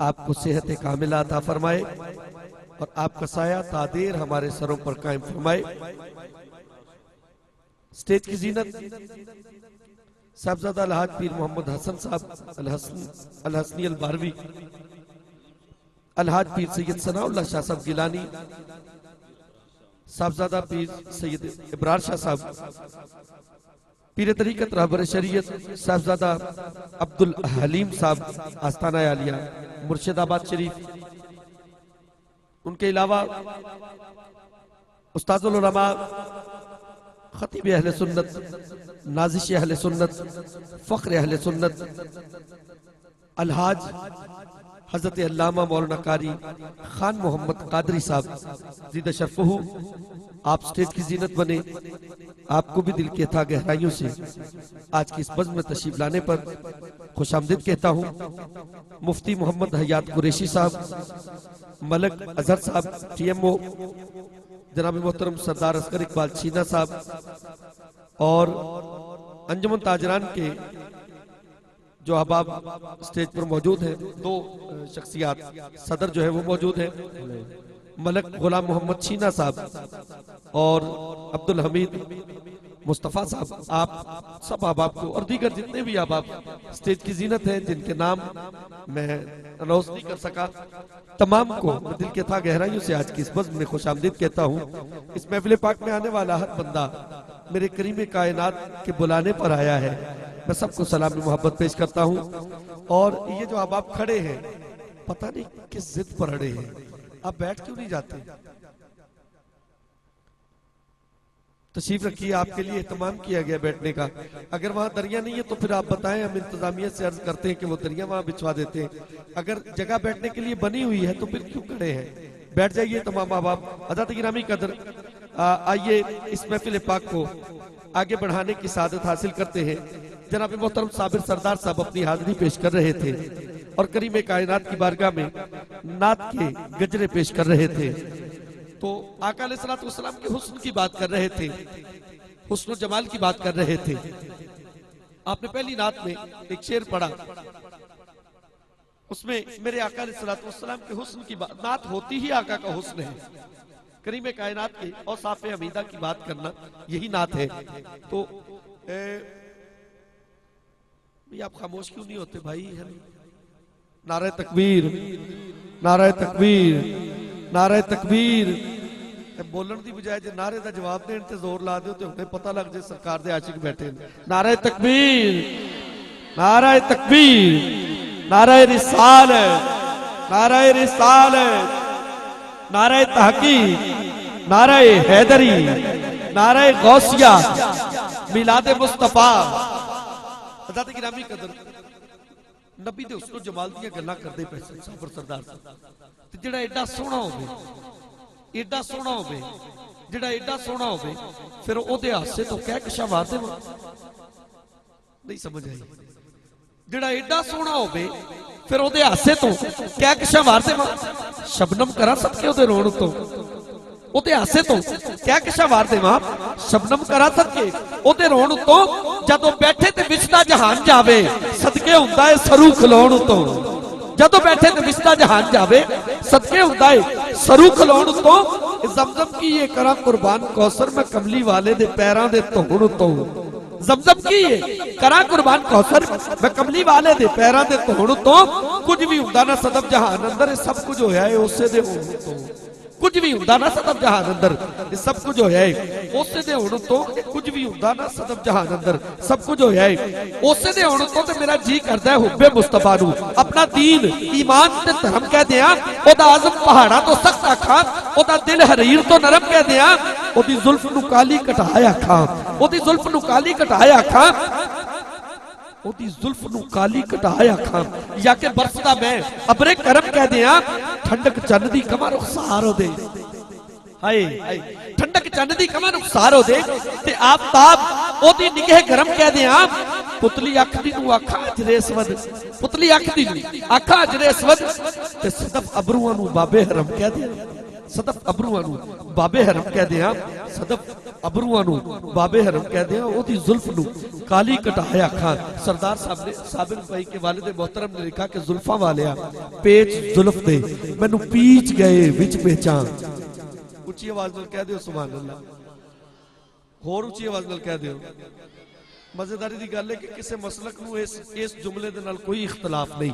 آپ کو صحت کاملہ عطا فرمائے اور آپ کا سایہ تا دیر ہمارے سروں پر قائم فرمائے۔ سٹیج کی زینت صاحبزادہ الحاج پیر محمد حسن صاحب الحسنی الباروی، الحاج پیر سید ثناء اللہ شاہ صاحب گیلانی، صاحبزادہ پیر سید ابرار شاہ صاحب، پیر طریقت رہبر شریعت صاحبزادہ عبدالحلیم صاحب آستانہ عالیہ مرشد آباد شریف، ان کے علاوہ استاد العلماء، خطیب اہل سنت، نازش اہل سنت، فخر اہل سنت، الحاج حضرت علامہ مولانا قاری خان محمد قادری صاحب زیدہ شرفہو، آپ سٹیج کی زینت بنے۔ آپ کو بھی دل کے تھا گہرائیوں سے آج کی اس بزم میں تشریف لانے پر خوش آمدید کہتا ہوں۔ مفتی محمد حیات قریشی صاحب، ملک اظہر صاحب ٹی ایم او، جناب محترم سردار اصغر اقبال چینا صاحب، اور انجمن تاجران کے جو احباب سٹیج پر موجود ہیں، دو شخصیات، صدر جو ہے وہ موجود ہیں، ملک غلام محمد چینا صاحب اور عبدالحمید مصطفیٰ صاحب، آپ سب احباب کو اور دیگر جتنے بھی احباب سٹیج کی زینت ہیں جن کے نام میں اناؤنس نہیں کر سکا، تمام کو میں دل کے تھا گہرائیوں سے آج کی اس بزم میں خوش آمدید کہتا ہوں۔ اس محفل پاک میں آنے والا ہر بندہ میرے کریم کائنات کے بلانے پر آیا ہے، میں سب کو سلام محبت پیش کرتا ہوں۔ اور یہ جو احباب کھڑے ہیں پتہ نہیں کس ضد پر اڑے ہیں، آپ بیٹھ کیوں نہیں جاتے؟ تشریف رکھیے، آپ کے لیے اہتمام کیا گیا بیٹھنے کا۔ اگر وہاں دریا نہیں ہے تو پھر آپ بتائیں، ہم انتظامیہ سے عرض کرتے ہیں کہ وہ دریا وہاں بچھوا دیتے ہیں۔ اگر جگہ بیٹھنے کے لیے بنی ہوئی ہے تو پھر کیوں کھڑے ہیں؟ بیٹھ جائیے تمام احباب۔ حضرات گرامی قدر، آئیے اس محفل پاک کو آگے بڑھانے کی سعادت حاصل کرتے ہیں۔ جناب محترم صابر سردار صاحب اپنی حاضری پیش کر رہے تھے اور کریم کائنات کی بارگاہ میں نعت کے گجرے پیش کر رہے تھے، تو آقا علیہ السلام کے حسن کی بات کر رہے تھے، حسن و جمال کی بات کر رہے تھے۔ آپ نے پہلی نعت میں ایک شعر پڑھا، اس میں میرے آقا علیہ السلام کے حسن کی بات، نعت ہوتی ہی آقا کا حسن ہے، کریم کائنات کے اوصاف حمیدہ کی بات کرنا یہی نعت ہے۔ تو آپ خاموش کیوں نہیں ہوتے بھائی؟ نعرہ تکبیر، نعرہ تکبیر، نعرہ تکبیر۔ بولن دی بجائے جے نعرے دا جواب دین تے زور لا دیو تے انہیں پتہ لگ جائے سرکار دے عاشق بیٹھے ہیں۔ نعرہ تکبیر، نعرہ تکبیر، نعرہ رسالت، نعرہ رسالت، نعرہ تحقیق، نعرہ حیدری، نعرہ غوثیہ، میلاد مصطفیٰ۔ حضرات گرامی قدر، نبی دے حسن و جمال دیا گلاں کردے پیسے صابر سردار صاحب، جڑا ایڈا سونا ہوئے، ایڈا سونا ہوئے، جڑا ایڈا سونا ہوئے، پھر او دے حصے تو کہہ کشا مار دے وہاں نہیں سمجھ آئی۔ جڑا ایڈا سونا ہوئے پھر او دے حصے تو کہہ کشا مار دے وہاں شبنم کرا سب کے او دے رون تو، او دے حصے تو کہہ کشا مار دے وہاں شبنم کرا سب کے او دے رون تو، جدو بیٹھے تے وچھتا جہان جاوے صدقے ہوندہ ہے سرو کھلون تو، جدو بیٹھے تے وچھتا جہان جاوے صدقے ہوندہ ہے سرو کھلون تو، زمزم کی یہ کرا قربان کوثر میں کملی والے دے پیران دے توڑ تو، زمزم کی یہ کرا قربان کوثر میں کملی والے دے پیران دے توڑ تو، کچھ بھی ہوندہ نہ صدف جہان اندر سب کچھ ہویا ہے اسے دے ہون تو، کچھ بھی ہوندہ نہ صدف جہان اندر سب کچھ ہویا ہے اسے دے ہون تو، کچھ بھی ہوندہ نہ صدف جہان اندر سب کچھ ہویا ہے اسے دے ہون تو۔ تے میرا جی کردہ ہے حب مصطفیٰ نو اپنا دین ایمان تے دھرم کہہ دیا، او دا عظم پہاڑا تو سخت آکھاں، او دا دل حریر تو نرم کہہ دیا، او دی ظلف نو کالی کٹایا کھاں، او دی ظلف نو کالی کٹایا کھاں، او دی ظلف نو کالی کٹایا کھاں، یا کہ برسدہ میں ابرے کرم کہہ دیا، ٹھنڈک چند دی کمر رخسار ہو دے، ہائے ٹھنڈک چند دی کمر رخسار ہو دے، تے آفتاب او دی نگہ گرم کہہ دیا، پتلی اکھ دی نو اکھا اجرے اسود، پتلی اکھ دی نو اکھا اجرے اسود، تے صدف ابروانو بابے حرم کہہ دیا، صدف ابروانو بابے حرم کہہ دیا، صدف ابروਆਂ ਨੂੰ ਬਾਬੇ ਹਰਮ ਕਹਿੰਦੇ ਆ, ਉਹਦੀ ਜ਼ੁਲਫ ਨੂੰ ਕਾਲੀ ਕਟਾਇਆ ਖਾਂ। ਸਰਦਾਰ ਸਾਹਿਬ ਨੇ ਸਾਬਿਰ ਭਾਈ ਕੇ ਵਾਲਿਦ ਮੁਹਤਰਮ ਨੇ ਲਿਖਾ ਕਿ ਜ਼ੁਲਫਾਂ ਵਾਲਿਆ ਪੇਚ ਜ਼ੁਲਫ ਦੇ ਮੈਨੂੰ ਪੀਚ ਗਏ ਵਿੱਚ ਪੇਚਾਂ। ਉੱਚੀ ਆਵਾਜ਼ ਨਾਲ ਕਹਿ ਦਿਓ ਸੁਭਾਨ ਅੱਲਾਹ, ਹੋਰ ਉੱਚੀ ਆਵਾਜ਼ ਨਾਲ ਕਹਿ ਦਿਓ। ਮਜ਼ੇਦਾਰੀ ਦੀ ਗੱਲ ਹੈ ਕਿ ਕਿਸੇ ਮਸਲਕ ਨੂੰ ਇਸ ਜੁਮਲੇ ਦੇ ਨਾਲ ਕੋਈ ਇਖਤਲਾਫ ਨਹੀਂ।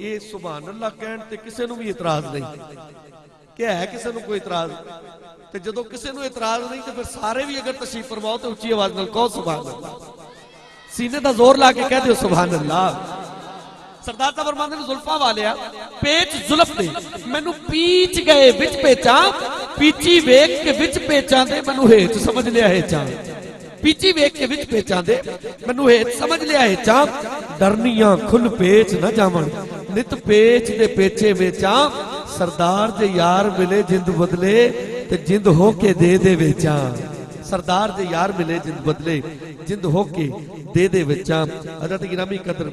ਇਹ ਸੁਭਾਨ ਅੱਲਾਹ ਕਹਿਣ ਤੇ ਕਿਸੇ ਨੂੰ ਵੀ ਇਤਰਾਜ਼ ਨਹੀਂ। ਕਿ ਹੈ ਕਿਸੇ ਨੂੰ ਕੋਈ ਇਤਰਾਜ਼? ਤੇ ਜਦੋਂ ਕਿਸੇ ਨੂੰ ਇਤਰਾਜ਼ ਨਹੀਂ ਤੇ ਫਿਰ ਸਾਰੇ ਵੀ ਅਗਰ ਤਸ਼ਰੀਫ ਫਰਮਾਓ ਤੇ ਉੱਚੀ ਆਵਾਜ਼ ਨਾਲ ਕਹੋ ਸੁਭਾਨ ਅੱਲਾਹ, ਸੀਨੇ ਦਾ ਜ਼ੋਰ ਲਾ ਕੇ ਕਹਿ ਦਿਓ ਸੁਭਾਨ ਅੱਲਾਹ। ਸਰਦਾਰ ਸਾਹਿਬ ਫਰਮਾਉਂਦੇ ਨੇ ਜ਼ੁਲਫਾਂ ਵਾਲਿਆ ਪੇਚ ਜ਼ੁਲਫ ਦੇ ਮੈਨੂੰ ਪੀਚ ਗਏ ਵਿੱਚ ਪੇਚਾਂ। ਪੀਚੀ ਵੇਖ ਕੇ ਵਿੱਚ ਪੇਚਾਂ ਦੇ ਮੈਨੂੰ ਹੇਚ ਸਮਝ ਲਿਆ ਹੇਚਾਂ। ਪੀਚੀ ਵੇਖ ਕੇ ਵਿੱਚ ਪੇਚਾਂ ਦੇ ਮੈਨੂੰ ਹੇਚ ਸਮਝ ਲਿਆ ਹੇਚਾਂ। ਡਰਨੀਆਂ ਖੁੱਲ ਪੇਚ ਨਾ ਜਾਵਣ ਨਿਤ ਪੇਚ ਦੇ ਪੇਚੇ ਵੇਚਾਂ। ਸਰਦਾਰ ਦੇ ਯਾਰ ਮਿਲੇ ਜਿੰਦ ਬਦਲੇ ਤੇ ਜਿੰਦ ਹੋ ਕੇ ਦੇ ਦੇ ਵੇਚਾਂ। ਸਰਦਾਰ ਦੇ ਯਾਰ ਮਿਲੇ ਜਿੰਦ ਬਦਲੇ ਜਿੰਦ ਹੋ ਕੇ ਦੇ ਦੇ ਵੇਚਾਂ। ਹਜ਼ਰਤ ਗਿਰਾਮੀ ਕਦਰ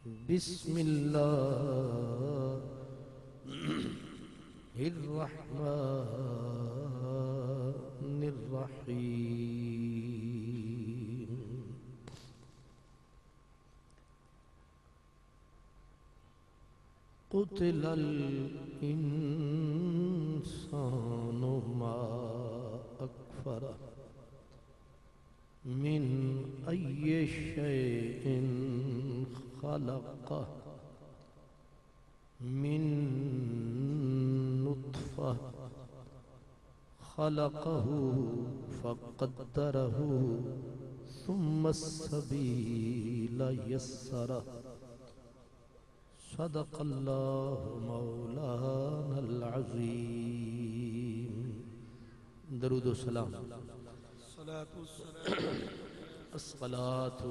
بسم الله الرحمن الرحيم قتل الإنسان ما أكفره من أي شيء خلقه من نطفة خلقه فقدره ثم السبيل يسره صدق الله مولانا العظيم. درود و سلام. الصلاة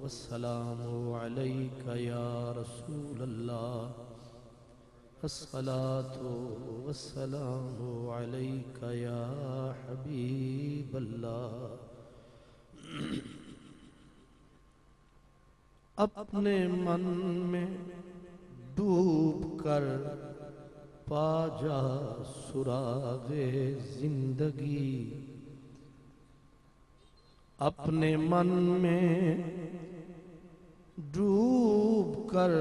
والسلام عليك يا رسول الله. الصلاة والسلام عليك يا حبيب الله. اپنے من میں ڈوب کر پا جا سراغ زندگی. اپنے من میں ڈوب کر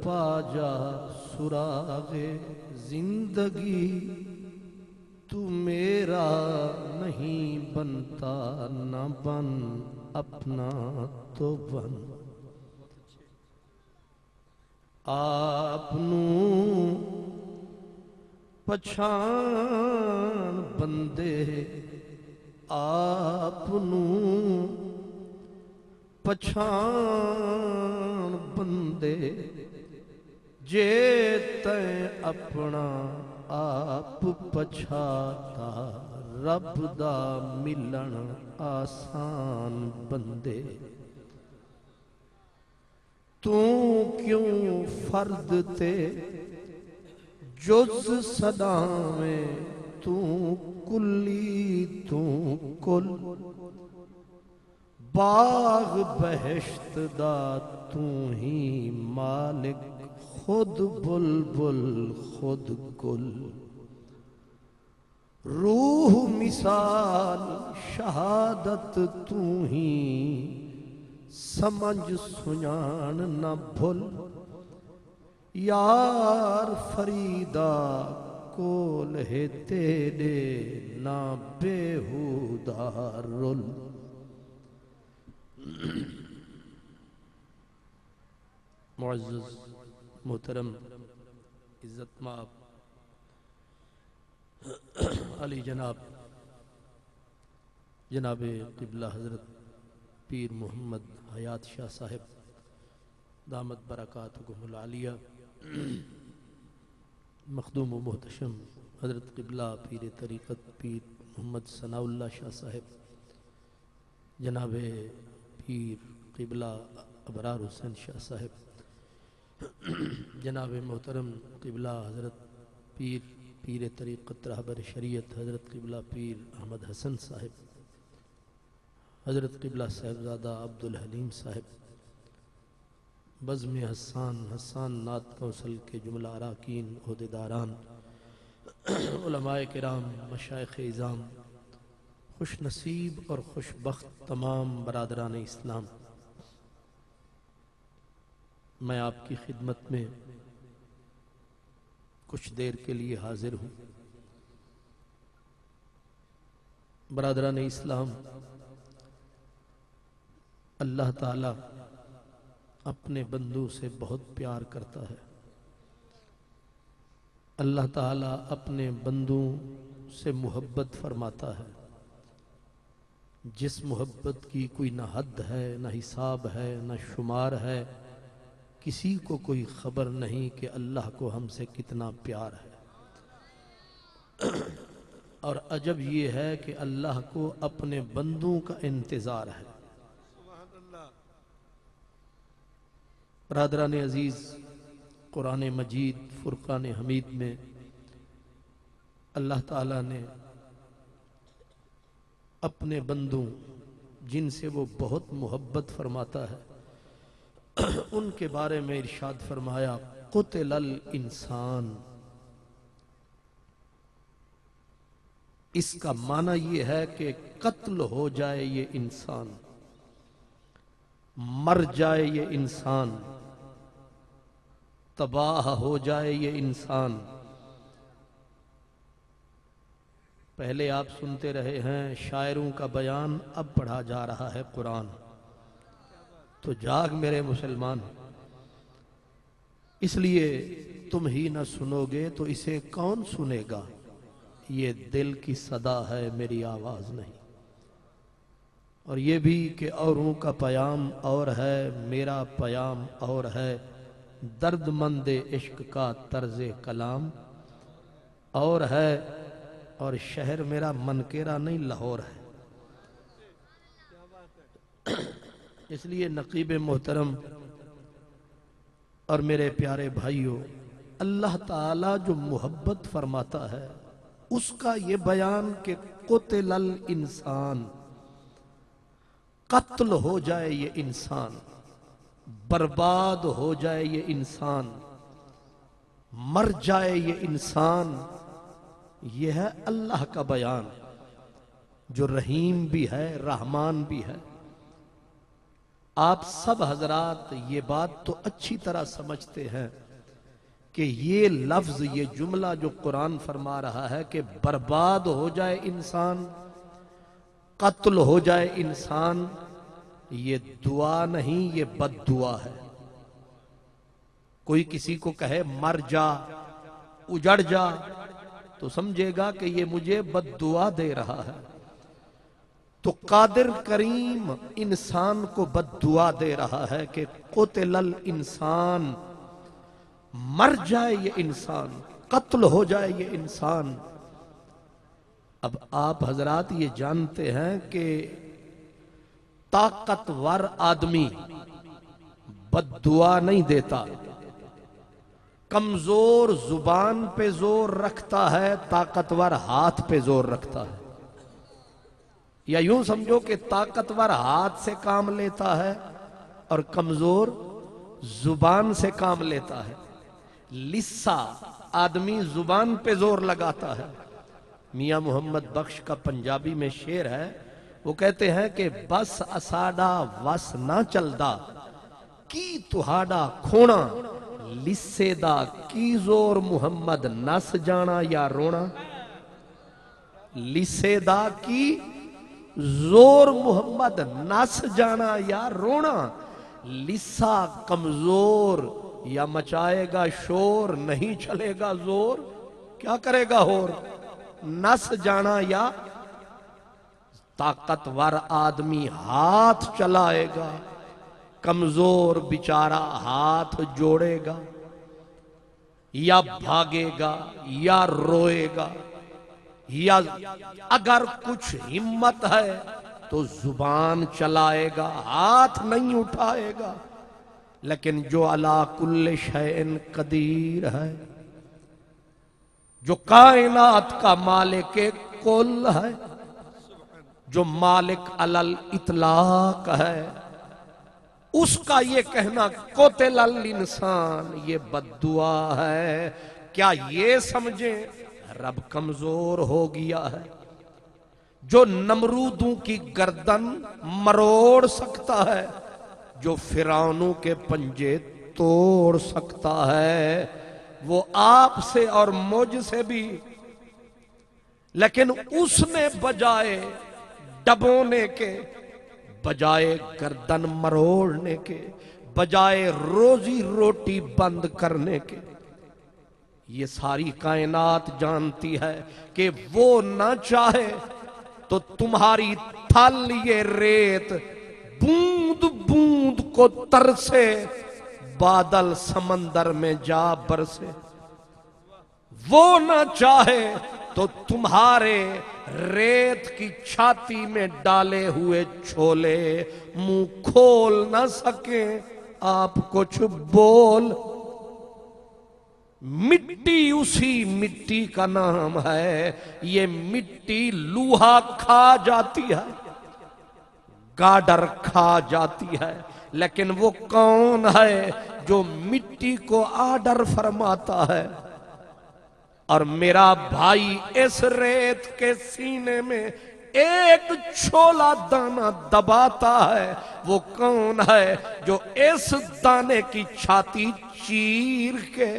پا جا سراغ زندگی. تو میرا نہیں بنتا نہ بن اپنا تو بن. آپ نوں پچھان بندے آپ نوں پچھان بندے جے تیں اپنا آپ پچھاتا رب دا ملن آسان بندے. تو کیوں فرد تے جز صداویں تو کلی تو کل. باغ بہشت دا تو ہی مالک خود بلبل خود گل. روح مثال شہادت تو ہی سمجھ سنان نہ بھول. یار فریدہ کول ہے تیرے نہ بیہودہ رول. معزز محترم عزت مآب علی جناب قبلہ حضرت پیر محمد حیات شاہ صاحب دامت برکاتہم العالیہ، مخدوم و محتشم حضرت قبلہ پیر طریقت پیر محمد ثناء اللہ شاہ صاحب، جناب پیر قبلہ ابرار حسین شاہ صاحب، جناب محترم قبلہ حضرت پیر طریقت رہبر شریعت حضرت قبلہ پیر احمد حسن صاحب، حضرت قبلہ صاحبزادہ عبدالحلیم صاحب، بزم حسان نعت کونسل کے جملہ اراکین عہدیداران، علماء کرام، مشائخ اعظام، خوش نصیب اور خوش بخت تمام برادران اسلام، میں آپ کی خدمت میں کچھ دیر کے لیے حاضر ہوں. برادران اسلام، اللہ تعالیٰ اپنے بندوں سے بہت پیار کرتا ہے. اللہ تعالیٰ اپنے بندوں سے محبت فرماتا ہے، جس محبت کی کوئی نہ حد ہے، نہ حساب ہے، نہ شمار ہے. کسی کو کوئی خبر نہیں کہ اللہ کو ہم سے کتنا پیار ہے. اور عجب یہ ہے کہ اللہ کو اپنے بندوں کا انتظار ہے. برادران عزیز، قرآن مجید فرقان حمید میں اللہ تعالیٰ نے اپنے بندوں جن سے وہ بہت محبت فرماتا ہے ان کے بارے میں ارشاد فرمایا قتل الانسان. اس کا معنی یہ ہے کہ قتل ہو جائے یہ انسان، مر جائے یہ انسان، تباہ ہو جائے یہ انسان. پہلے آپ سنتے رہے ہیں شاعروں کا بیان، اب پڑھا جا رہا ہے قرآن. تو جاگ میرے مسلمان، اس لیے تم ہی نہ سنو گے تو اسے کون سنے گا؟ یہ دل کی صدا ہے، میری آواز نہیں. اور یہ بھی کہ اوروں کا پیام اور ہے، میرا پیام اور ہے. درد مند عشق کا طرز کلام اور ہے، اور شہر میرا منکیرا نہیں لاہور ہے. اس لیے نقیب محترم اور میرے پیارے بھائیوں، اللہ تعالی جو محبت فرماتا ہے اس کا یہ بیان کہ قتل الانسان، قتل ہو جائے یہ انسان، برباد ہو جائے یہ انسان، مر جائے یہ انسان. یہ ہے اللہ کا بیان جو رحیم بھی ہے، رحمان بھی ہے. آپ سب حضرات یہ بات تو اچھی طرح سمجھتے ہیں کہ یہ لفظ، یہ جملہ جو قرآن فرما رہا ہے کہ برباد ہو جائے انسان، قتل ہو جائے انسان، یہ دعا نہیں، یہ بد دعا ہے. کوئی کسی کو کہے مر جا، اجڑ جا، تو سمجھے گا کہ یہ مجھے بد دعا دے رہا ہے. تو قادر کریم انسان کو بد دعا دے رہا ہے کہ قتل الانسان، مر جائے یہ انسان، قتل ہو جائے یہ انسان. اب آپ حضرات یہ جانتے ہیں کہ طاقتور آدمی بد دعا نہیں دیتا، کمزور زبان پہ زور رکھتا ہے، طاقتور ہاتھ پہ زور رکھتا ہے. یا یوں سمجھو کہ طاقتور ہاتھ سے کام لیتا ہے اور کمزور زبان سے کام لیتا ہے. لسا آدمی زبان پہ زور لگاتا ہے. میاں محمد بخش کا پنجابی میں شعر ہے، وہ کہتے ہیں کہ بس اساڈا وس نہ چلدا کی تہاڈا کھونا، لسے دا کی زور محمد نس جانا یا رونا. لسے دا کی زور محمد نس جانا یا رونا. لسا کمزور یا مچائے گا شور، نہیں چلے گا زور، کیا کرے گا ہور؟ نس جانا. یا طاقتور آدمی ہاتھ چلائے گا، کمزور بیچارہ ہاتھ جوڑے گا، یا بھاگے گا یا روئے گا، یا اگر کچھ ہمت ہے تو زبان چلائے گا، ہاتھ نہیں اٹھائے گا. لیکن جو علی کل شیء قدیر ہے، جو کائنات کا مالک کل ہے، جو مالک علی الاطلاق ہے، اس کا یہ کہنا قتل الانسان یہ بد دعا ہے. کیا یہ سمجھیں رب کمزور ہو گیا ہے؟ جو نمرودوں کی گردن مروڑ سکتا ہے، جو فرعونوں کے پنجے توڑ سکتا ہے، وہ آپ سے اور مجھ سے بھی. لیکن اس نے بجائے ڈبونے کے، بجائے گردن مروڑنے کے، بجائے روزی روٹی بند کرنے کے، یہ ساری کائنات جانتی ہے کہ وہ نہ چاہے تو تمہاری تھل یہ ریت بوند بوند کو ترسے، بادل سمندر میں جا برسے. وہ نہ چاہے تو تمہارے ریت کی چھاتی میں ڈالے ہوئے چھولے منہ کھول نہ سکیں، آپ کچھ بول. مٹی اسی مٹی کا نام ہے، یہ مٹی لوہا کھا جاتی ہے، گاڈر کھا جاتی ہے، لیکن وہ کون ہے جو مٹی کو آرڈر فرماتا ہے اور میرا بھائی اس ریت کے سینے میں ایک چھولا دانہ دباتا ہے؟ وہ کون ہے جو اس دانے کی چھاتی چیر کے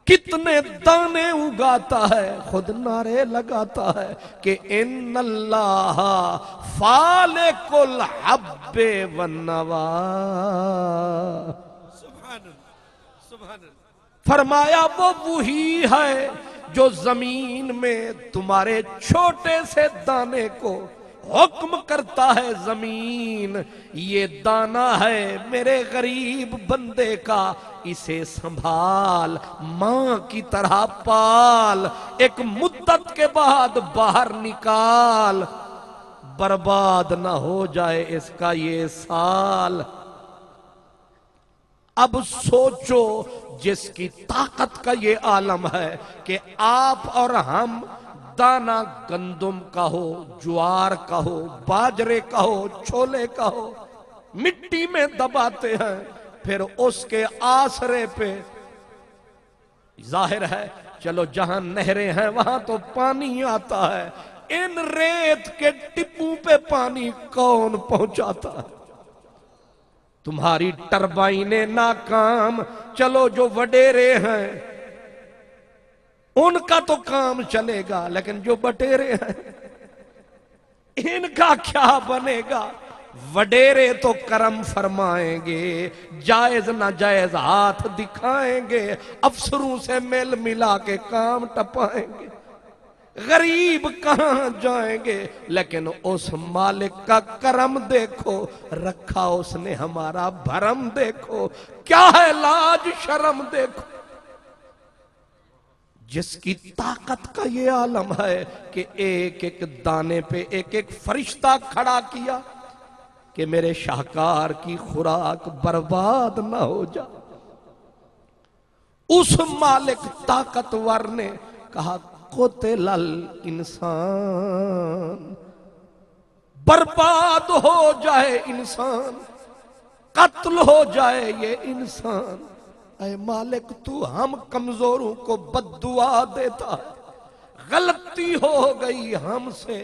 کتنے دانے اگاتا ہے؟ خود نعرے لگاتا ہے کہ ان اللہ فالق الحب والنوا۔ فرمایا وہ وہی ہے جو زمین میں تمہارے چھوٹے سے دانے کو حکم کرتا ہے۔ زمین یہ دانہ ہے میرے غریب بندے کا، اسے سنبھال، ماں کی طرح پال، ایک مدت کے بعد باہر نکال، برباد نہ ہو جائے اس کا یہ سال۔ اب سوچو جس کی طاقت کا یہ عالم ہے کہ آپ اور ہم دانہ گندم کا ہو، جوار کا ہو، باجرے کا ہو، چھولے کا ہو، مٹی میں دباتے ہیں، پھر اس کے آسرے پہ ظاہر ہے چلو جہاں نہریں ہیں وہاں تو پانی آتا ہے، ان ریت کے ٹپوں پہ پانی کون پہنچاتا ہے؟ تمہاری ٹربائنیں ناکام، چلو جو وڈیرے ہیں ان کا تو کام چلے گا، لیکن جو بٹیرے ہیں ان کا کیا بنے گا؟ وڈیرے تو کرم فرمائیں گے، جائز ناجائز ہاتھ دکھائیں گے، افسروں سے میل ملا کے کام ٹپائیں گے، غریب کہاں جائیں گے؟ لیکن اس مالک کا کرم دیکھو، رکھا اس نے ہمارا بھرم دیکھو، کیا ہے لاج شرم دیکھو۔ جس کی طاقت کا یہ عالم ہے کہ ایک ایک دانے پہ ایک ایک فرشتہ کھڑا کیا کہ میرے شاہکار کی خوراک برباد نہ ہو جائے۔ اس مالک طاقتور نے کہا قتل الانسان، برباد ہو جائے انسان، قتل ہو جائے یہ انسان۔ اے مالک تو ہم کمزوروں کو بد-دعا دیتا ہے، غلطی ہو گئی ہم سے،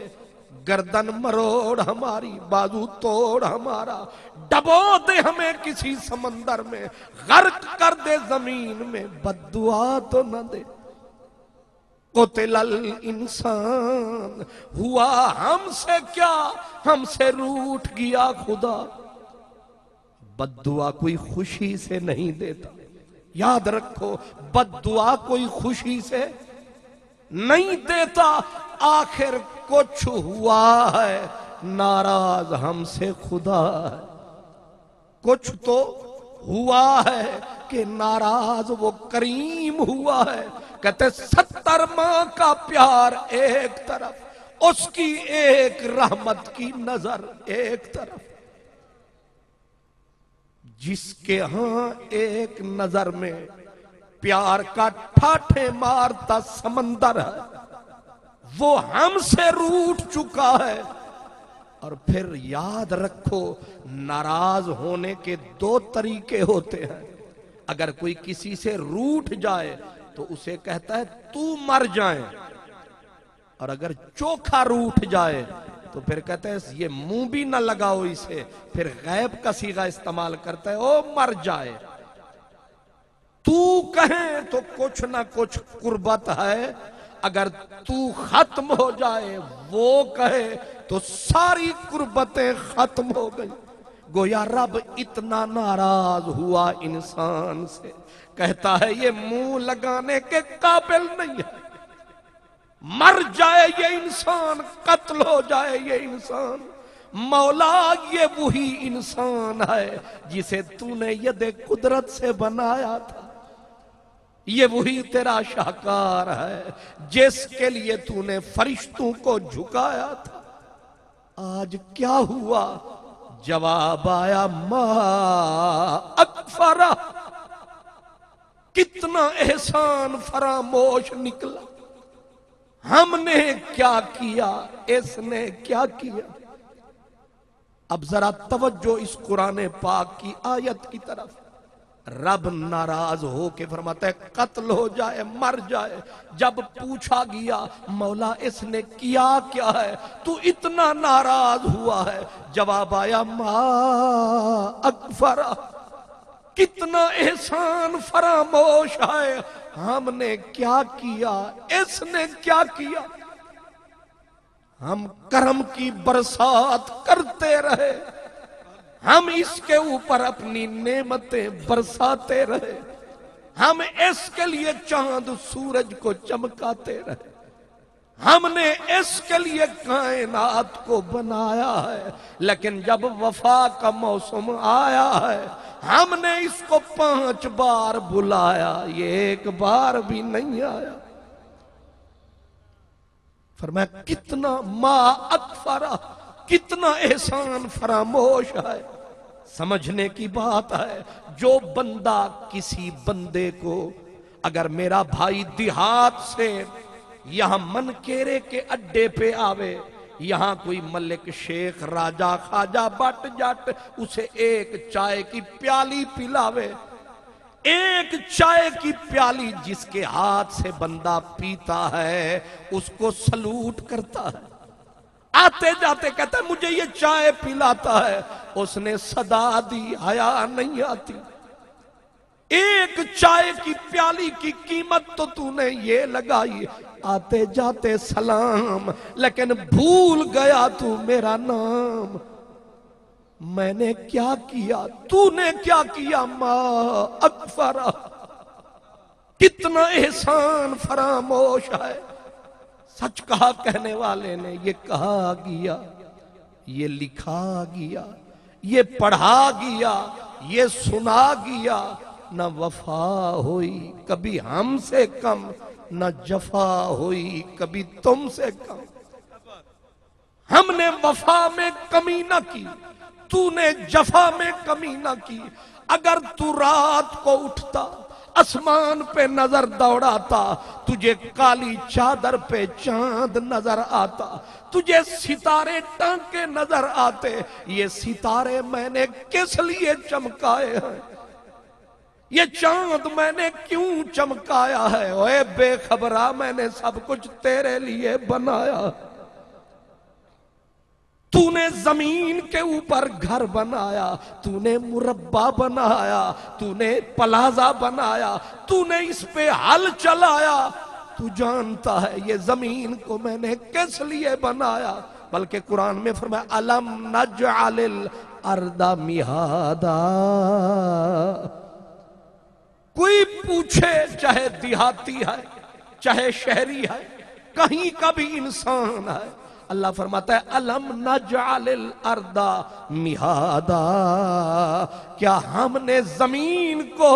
گردن مروڑ ہماری، بازو توڑ ہمارا، ڈبو دے ہمیں کسی سمندر میں، غرق کر دے زمین میں، بد-دعا تو نہ دے۔ قتل الانسان، ہوا ہم سے کیا، ہم سے روٹھ گیا خدا۔ بد-دعا کوئی خوشی سے نہیں دیتا، یاد رکھو، بد-دعا کوئی خوشی سے نہیں دیتا۔ آخر کچھ ہوا ہے، ناراض ہم سے خدا ہے، کچھ تو ہوا ہے کہ ناراض وہ کریم ہوا ہے۔ کہتے 70 ماہ کا پیار ایک طرف، اس کی ایک رحمت کی نظر ایک طرف، جس کے ہاں ایک نظر میں پیار کا ٹھاٹھے مارتا سمندر ہے، وہ ہم سے روٹھ چکا ہے۔ اور پھر یاد رکھو، ناراض ہونے کے 2 طریقے ہوتے ہیں۔ اگر کوئی کسی سے روٹھ جائے تو اسے کہتا ہے تو مر جائیں، اور اگر چوکھا روٹھ جائے تو پھر کہتا ہے یہ منہ بھی نہ لگاؤ اسے، پھر غیب کا صیغہ استعمال کرتا ہے او مر جائے۔ تو کہیں تو کچھ نہ کچھ قربت ہے، اگر تو ختم ہو جائے وہ کہے تو ساری قربتیں ختم ہو گئی۔ گویا رب اتنا ناراض ہوا انسان سے، کہتا ہے یہ منہ لگانے کے قابل نہیں ہے، مر جائے یہ انسان، قتل ہو جائے یہ انسان۔ مولا یہ وہی انسان ہے جسے تو نے ید قدرت سے بنایا تھا، یہ وہی تیرا شاہکار ہے جس کے لیے تو نے فرشتوں کو جھکایا تھا۔ آج کیا ہوا؟ جواب آیا ما اکفرہ، کتنا احسان فراموش نکلا، ہم نے کیا کیا، اس نے کیا کیا۔ اب ذرا توجہ اس قرآن پاک کی آیت کی طرف. رب ناراض ہو کے فرماتا ہے قتل ہو جائے مر جائے. جب پوچھا گیا مولا اس نے کیا کیا ہے تو اتنا ناراض ہوا ہے, جواب آیا ما اکفرا, کتنا احسان فراموش ہے, ہم نے کیا کیا اس نے کیا کیا. ہم کرم کی برسات کرتے رہے, ہم اس کے اوپر اپنی نعمتیں برساتے رہے, ہم اس کے لیے چاند سورج کو چمکاتے رہے, ہم نے اس کے لیے کائنات کو بنایا ہے. لیکن جب وفا کا موسم آیا ہے ہم نے اس کو 5 بار بلایا, یہ 1 بار بھی نہیں آیا. فرمایا کتنا ما اکفرا, کتنا احسان فراموش ہے. سمجھنے کی بات ہے, جو بندہ کسی بندے کو, اگر میرا بھائی دیہات سے یہاں منکیرے کے اڈے پہ آوے, یہاں کوئی ملک شیخ راجہ خواجہ بٹ جٹ اسے ایک چائے کی پیالی پلاوے, ایک چائے کی پیالی جس کے ہاتھ سے بندہ پیتا ہے اس کو سلوٹ کرتا ہے, آتے جاتے کہتا ہے مجھے یہ چائے پلاتا ہے, اس نے صدا دی حیا نہیں آتی. ایک چائے کی پیالی کی قیمت تو نے یہ لگائی, آتے جاتے سلام, لیکن بھول گیا تو میرا نام. میں نے کیا کیا تو نے کیا کیا, ما اکفرا, کتنا احسان فراموش ہے. سچ کہا کہنے والے نے, یہ کہا گیا, یہ لکھا گیا, یہ پڑھا گیا, یہ سنا گیا, نہ وفا ہوئی کبھی ہم سے کم, نہ جفا ہوئی کبھی تم سے کم. ہم نے وفا میں کمی نہ کی, تو نے جفا میں کمی نہ کی. اگر تو رات کو اٹھتا آسمان پہ نظر دوڑاتا, تجھے کالی چادر پہ چاند نظر آتا, تجھے ستارے ٹانکے نظر آتے. یہ ستارے میں نے کس لیے چمکائے ہیں, یہ چاند میں نے کیوں چمکایا ہے, اوے بے خبرا میں نے سب کچھ تیرے لیے بنایا. تو نے زمین کے اوپر گھر بنایا, تو نے مربع بنایا, تو نے پلازا بنایا, تو نے اس پہ حل چلایا. تو جانتا ہے یہ زمین کو میں نے کس لیے بنایا. بلکہ قرآن میں فرمایا الم نجعل الارض مہادا. کوئی پوچھے چاہے دیہاتی ہے چاہے شہری ہے, کہیں کا بھی انسان ہے, اللہ فرماتا ہے الم نجعل الارض مہادا, کیا ہم نے زمین کو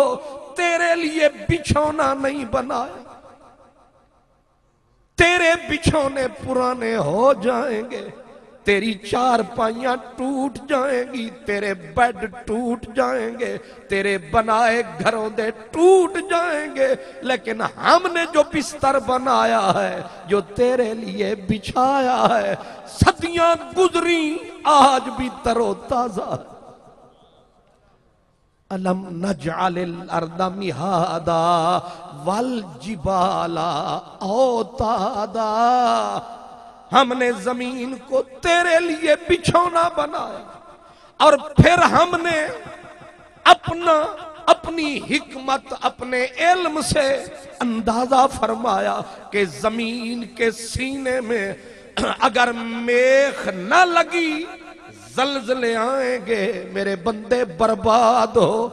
تیرے لیے بچھونا نہیں بنایا. تیرے بچھونے پرانے ہو جائیں گے, تیری چارپائیاں ٹوٹ جائیں گی, تیرے بیڈ ٹوٹ جائیں گے, تیرے بنائے گھروں دے ٹوٹ جائیں گے, لیکن ہم نے جو بستر بنایا ہے, جو تیرے لیے بچھایا ہے, صدیاں گزری آج بھی تر و تازہ. الم نجعل الارض مہادا والجبال اوتادا. ہم نے زمین کو تیرے لیے بچھونا بنایا, اور پھر ہم نے اپنی حکمت اپنے علم سے اندازہ فرمایا کہ زمین کے سینے میں اگر میخ نہ لگی زلزلے آئیں گے, میرے بندے برباد ہو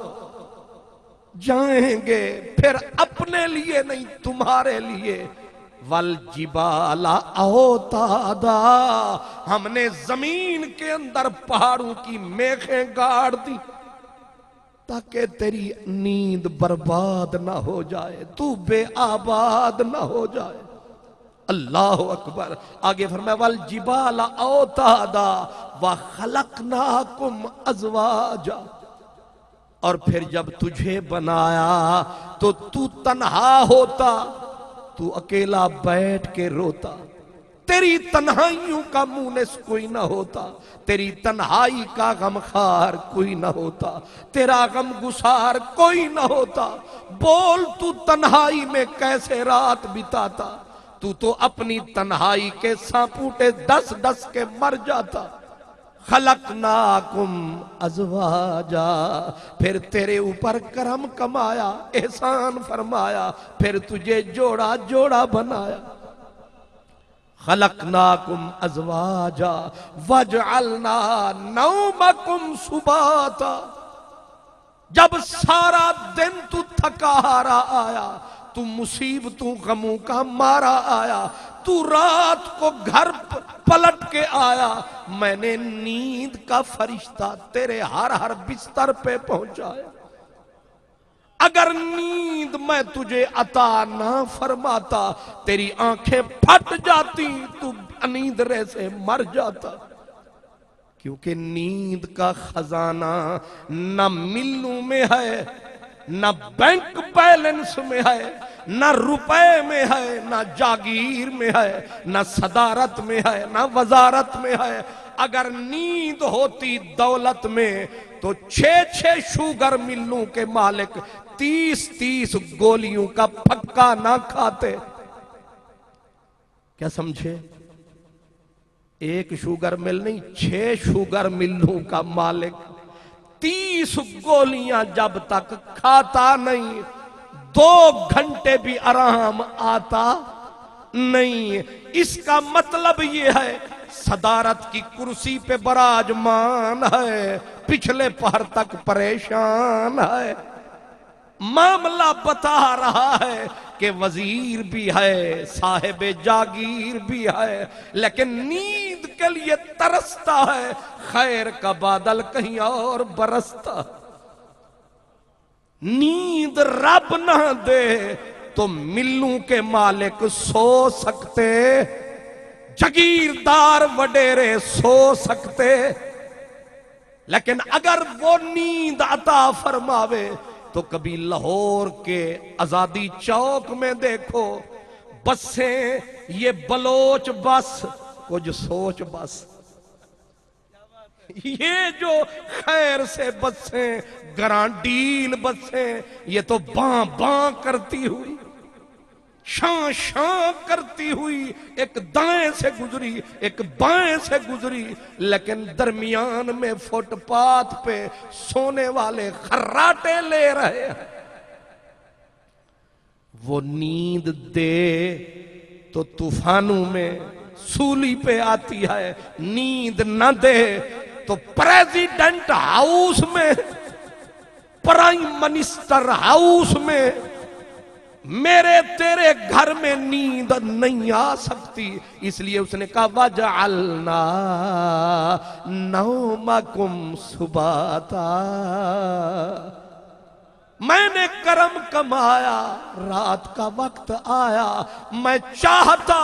جائیں گے. پھر اپنے لیے نہیں تمہارے لیے والجبال اوتادا, ہم نے زمین کے اندر پہاڑوں کی میخیں گاڑ دی تاکہ تیری نیند برباد نہ ہو جائے, تو بے آباد نہ ہو جائے. اللہ اکبر. آگے فرمایا والجبال اوتادا وخلقناکم ازواجا. اور پھر جب تجھے بنایا تو تنہا ہوتا, تو اکیلا بیٹھ کے روتا, تیری تنہائیوں کا مونس کوئی نہ ہوتا، تیری تنہائی کا غمخوار کوئی نہ ہوتا، تیرا غم گسار کوئی نہ ہوتا۔ بول تو تنہائی میں کیسے رات بتاتا، تو اپنی تنہائی کے سانپوٹے ڈس ڈس کے مر جاتا۔ خلقناکم ازواجا، پھر تیرے اوپر کرم کمایا، احسان فرمایا، پھر تجھے جوڑا جوڑا بنایا۔ خلقناکم ازواجا وجعلنا نومکم سباتا، جب سارا دن تو تھکا ہارا آیا، تو مصیبتوں غموں کا مارا آیا، تو رات کو گھر پلٹ کے آیا، میں نے نیند کا فرشتہ تیرے ہر بستر پہ پہنچایا۔ اگر نیند میں تجھے عطا نہ فرماتا، تیری آنکھیں پھٹ جاتی، تو نیندرے سے مر جاتا۔ کیونکہ نیند کا خزانہ نہ ملوں میں ہے، نہ بینک بیلنس میں ہے، نہ روپے میں ہے، نہ جاگیر میں ہے، نہ صدارت میں ہے، نہ وزارت میں ہے۔ اگر نیند ہوتی دولت میں تو 6 شوگر ملوں کے مالک 30 گولیوں کا پھکا نہ کھاتے۔ کیا سمجھے؟ 1 شوگر مل نہیں، 6 شوگر ملوں کا مالک 30 گولیاں جب تک کھاتا نہیں، 2 گھنٹے بھی آرام آتا نہیں۔ اس کا مطلب یہ ہے صدارت کی کرسی پہ براجمان ہے، پچھلے پہر تک پریشان ہے۔ معاملہ بتا رہا ہے کہ وزیر بھی ہے، صاحب جاگیر بھی ہے، لیکن نیند کے لیے ترستا ہے، خیر کا بادل کہیں اور برستا۔ نیند رب نہ دے تو ملوں کے مالک سو سکتے، جگیردار وڈیرے سو سکتے، لیکن اگر وہ نیند عطا فرماوے تو کبھی لاہور کے آزادی چوک میں دیکھو بسیں، یہ بلوچ بس، کچھ سوچ بس، یہ جو خیر سے بسیں، گرانڈیل بسیں، یہ تو باں باں کرتی ہوئی، شان شان کرتی ہوئی، ایک دائیں سے گزری ایک بائیں سے گزری، لیکن درمیان میں فٹ پاتھ پہ سونے والے خراٹے لے رہے ہیں۔ وہ نیند دے تو طوفانوں میں سولی پہ آتی ہے، نیند نہ دے تو پریزیڈنٹ ہاؤس میں، پرائم منسٹر ہاؤس میں، میرے تیرے گھر میں نیند نہیں آ سکتی۔ اس لیے اس نے کہا وَجَعَلْنَا نَوْمَكُمْ سُبَاتًا، میں نے کرم کمایا، رات کا وقت آیا، میں چاہتا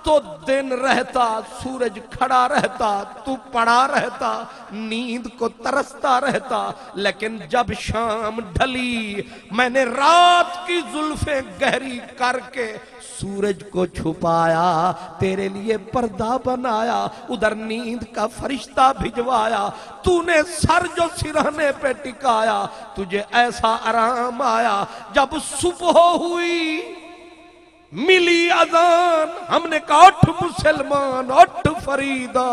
تو دن رہتا، سورج کھڑا رہتا، تو پڑا رہتا، نیند کو ترستا رہتا، لیکن جب شام ڈھلی میں نے رات کی زلفیں گہری کر کے سورج کو چھپایا، تیرے لیے پردہ بنایا، ادھر نیند کا فرشتہ بھجوایا، تو نے سر جو سرہنے پہ ٹکایا، تجھے ایسا آرام آیا۔ جب صبح ہوئی ملی اذان، ہم نے کہا اٹھ مسلمان، اٹھ فریدہ،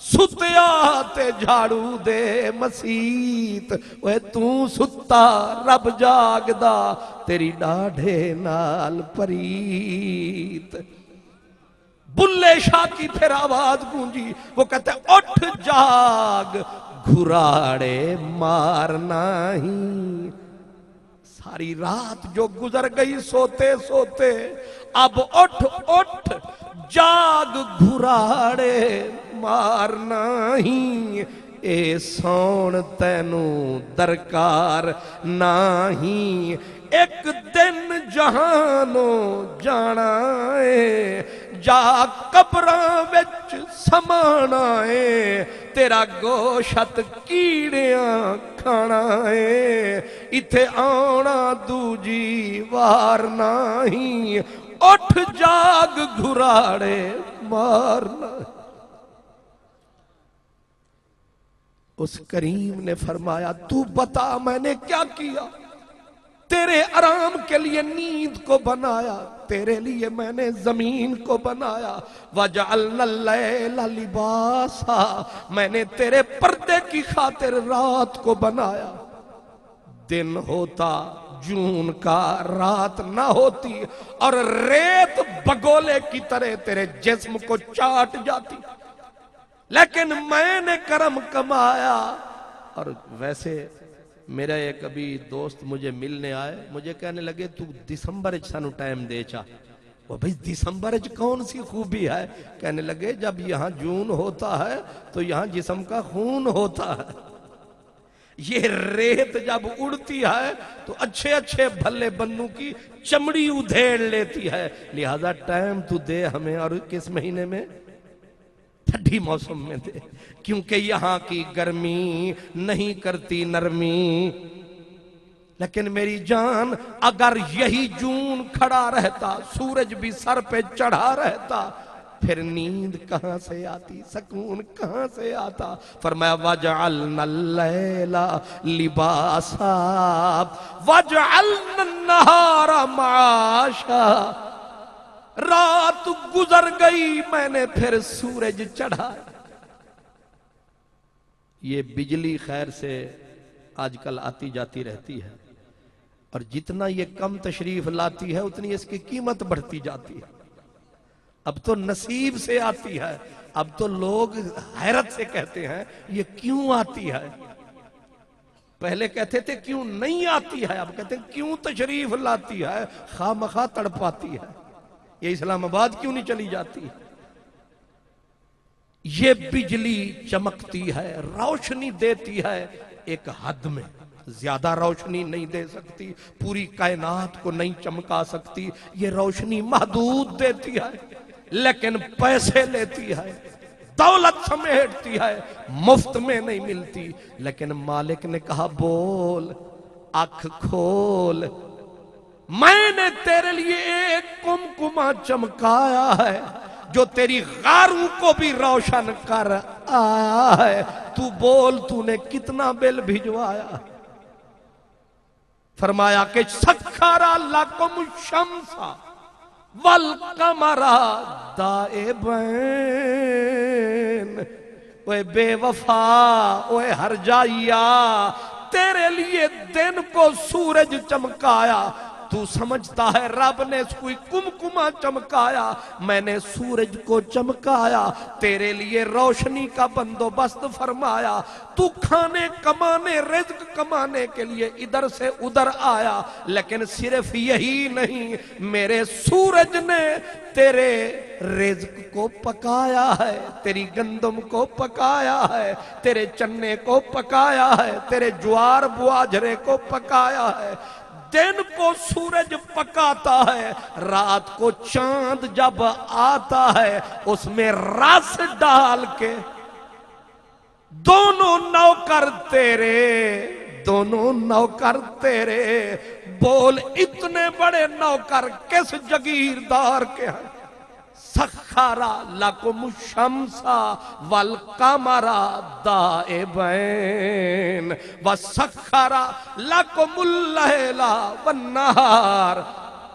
ستیا تے جھاڑو دے مسیت، وہ تو ستا رب جاگدا، تیری ڈاڑھے نال پریت۔ بلے شاہ کی پھر آواز گونجی، وہ کہتے اٹھ جاگ، گھراڑے مارنا ہی، ساری رات جو گزر گئی سوتے سوتے، اب اٹھ اٹھ جاگ، گھراڑے مارنا ہی، اے سون تینوں درکار نہیں، ایک دن جہانوں جانا ہے، جا قبراں وچ سمانا ہے، تیرا گوشت کیڑیاں کھانا ہے، ایتھے آنا دوجی وار نہیں، اٹھ جاگ گھراڑے مارنا۔ اس کریم نے فرمایا تو بتا میں نے کیا کیا؟ تیرے آرام کے لیے نیند کو بنایا، تیرے لیے میں نے زمین کو بنایا۔ وَجَعَلْنَا اللَّيْلَ لِبَاسًا، میں نے تیرے پردے کی خاطر رات کو بنایا۔ دن ہوتا جون کا، رات نہ ہوتی، اور ریت بگولے کی طرح تیرے جسم کو چاٹ جاتی، لیکن میں نے کرم کمایا۔ اور ویسے میرا ایک ابھی دوست مجھے ملنے آئے، مجھے کہنے لگے تو دسمبر سانو ٹائم دے چا۔ وہ بھئی دسمبر کون سی خوبی ہے؟ کہنے لگے جب یہاں جون ہوتا ہے تو یہاں جسم کا خون ہوتا ہے، یہ ریت جب اڑتی ہے تو اچھے اچھے بھلے بندوں کی چمڑی ادھیڑ لیتی ہے، لہذا ٹائم تو دے ہمیں۔ اور کس مہینے میں؟ ٹھنڈی موسم میں دے، کیونکہ یہاں کی گرمی نہیں کرتی نرمی۔ لیکن میری جان اگر یہی جون کھڑا رہتا، سورج بھی سر پہ چڑھا رہتا، پھر نیند کہاں سے آتی، سکون کہاں سے آتا؟ فرمایا وَجَعَلْنَا اللَّيْلَ لِبَاسًا وَجَعَلْنَا النَّهَارَ مَعَاشًا۔ رات گزر گئی، میں نے پھر سورج چڑھا۔ یہ بجلی خیر سے آج کل آتی جاتی رہتی ہے، اور جتنا یہ کم تشریف لاتی ہے اتنی اس کی قیمت بڑھتی جاتی ہے۔ اب تو نصیب سے آتی ہے، اب تو لوگ حیرت سے کہتے ہیں یہ کیوں آتی ہے؟ پہلے کہتے تھے کیوں نہیں آتی ہے، اب کہتے ہیں کیوں تشریف لاتی ہے، خواہ مخواہ تڑپاتی ہے، یہ اسلام آباد کیوں نہیں چلی جاتی؟ یہ بجلی چمکتی ہے، روشنی دیتی ہے ایک حد میں، زیادہ روشنی نہیں دے سکتی، پوری کائنات کو نہیں چمکا سکتی، یہ روشنی محدود دیتی ہے، لیکن پیسے لیتی ہے، دولت سمیٹتی ہے، مفت میں نہیں ملتی۔ لیکن مالک نے کہا بول، آنکھ کھول، میں نے تیرے لیے ایک کمکمہ چمکایا ہے جو تیری غاروں کو بھی روشن کر آیا ہے، تو بول تو نے کتنا بل بھجوایا؟ فرمایا کہ سخر لکم الشمس والقمر دائبین۔ اوے بے وفا، اوے ہر جائیا، تیرے لیے دن کو سورج چمکایا، تو سمجھتا ہے رب نے کوئی کمکمہ چمکایا، میں نے سورج کو چمکایا، تیرے لیے روشنی کا بندوبست فرمایا، تو کھانے کمانے رزق کمانے کے لیے ادھر سے ادھر آیا، لیکن صرف یہی نہیں، میرے سورج نے تیرے رزق کو پکایا ہے، تیری گندم کو پکایا ہے، تیرے چنے کو پکایا ہے، تیرے جوار بواجرے کو پکایا ہے۔ دن کو سورج پکاتا ہے، رات کو چاند جب آتا ہے اس میں رس ڈال کے دونوں نوکر تیرے، بول اتنے بڑے نوکر کس جگیردار کے ہیں؟ سخر لکم الشمس والقمر دائبین وسخر لکم اللیل والنہار۔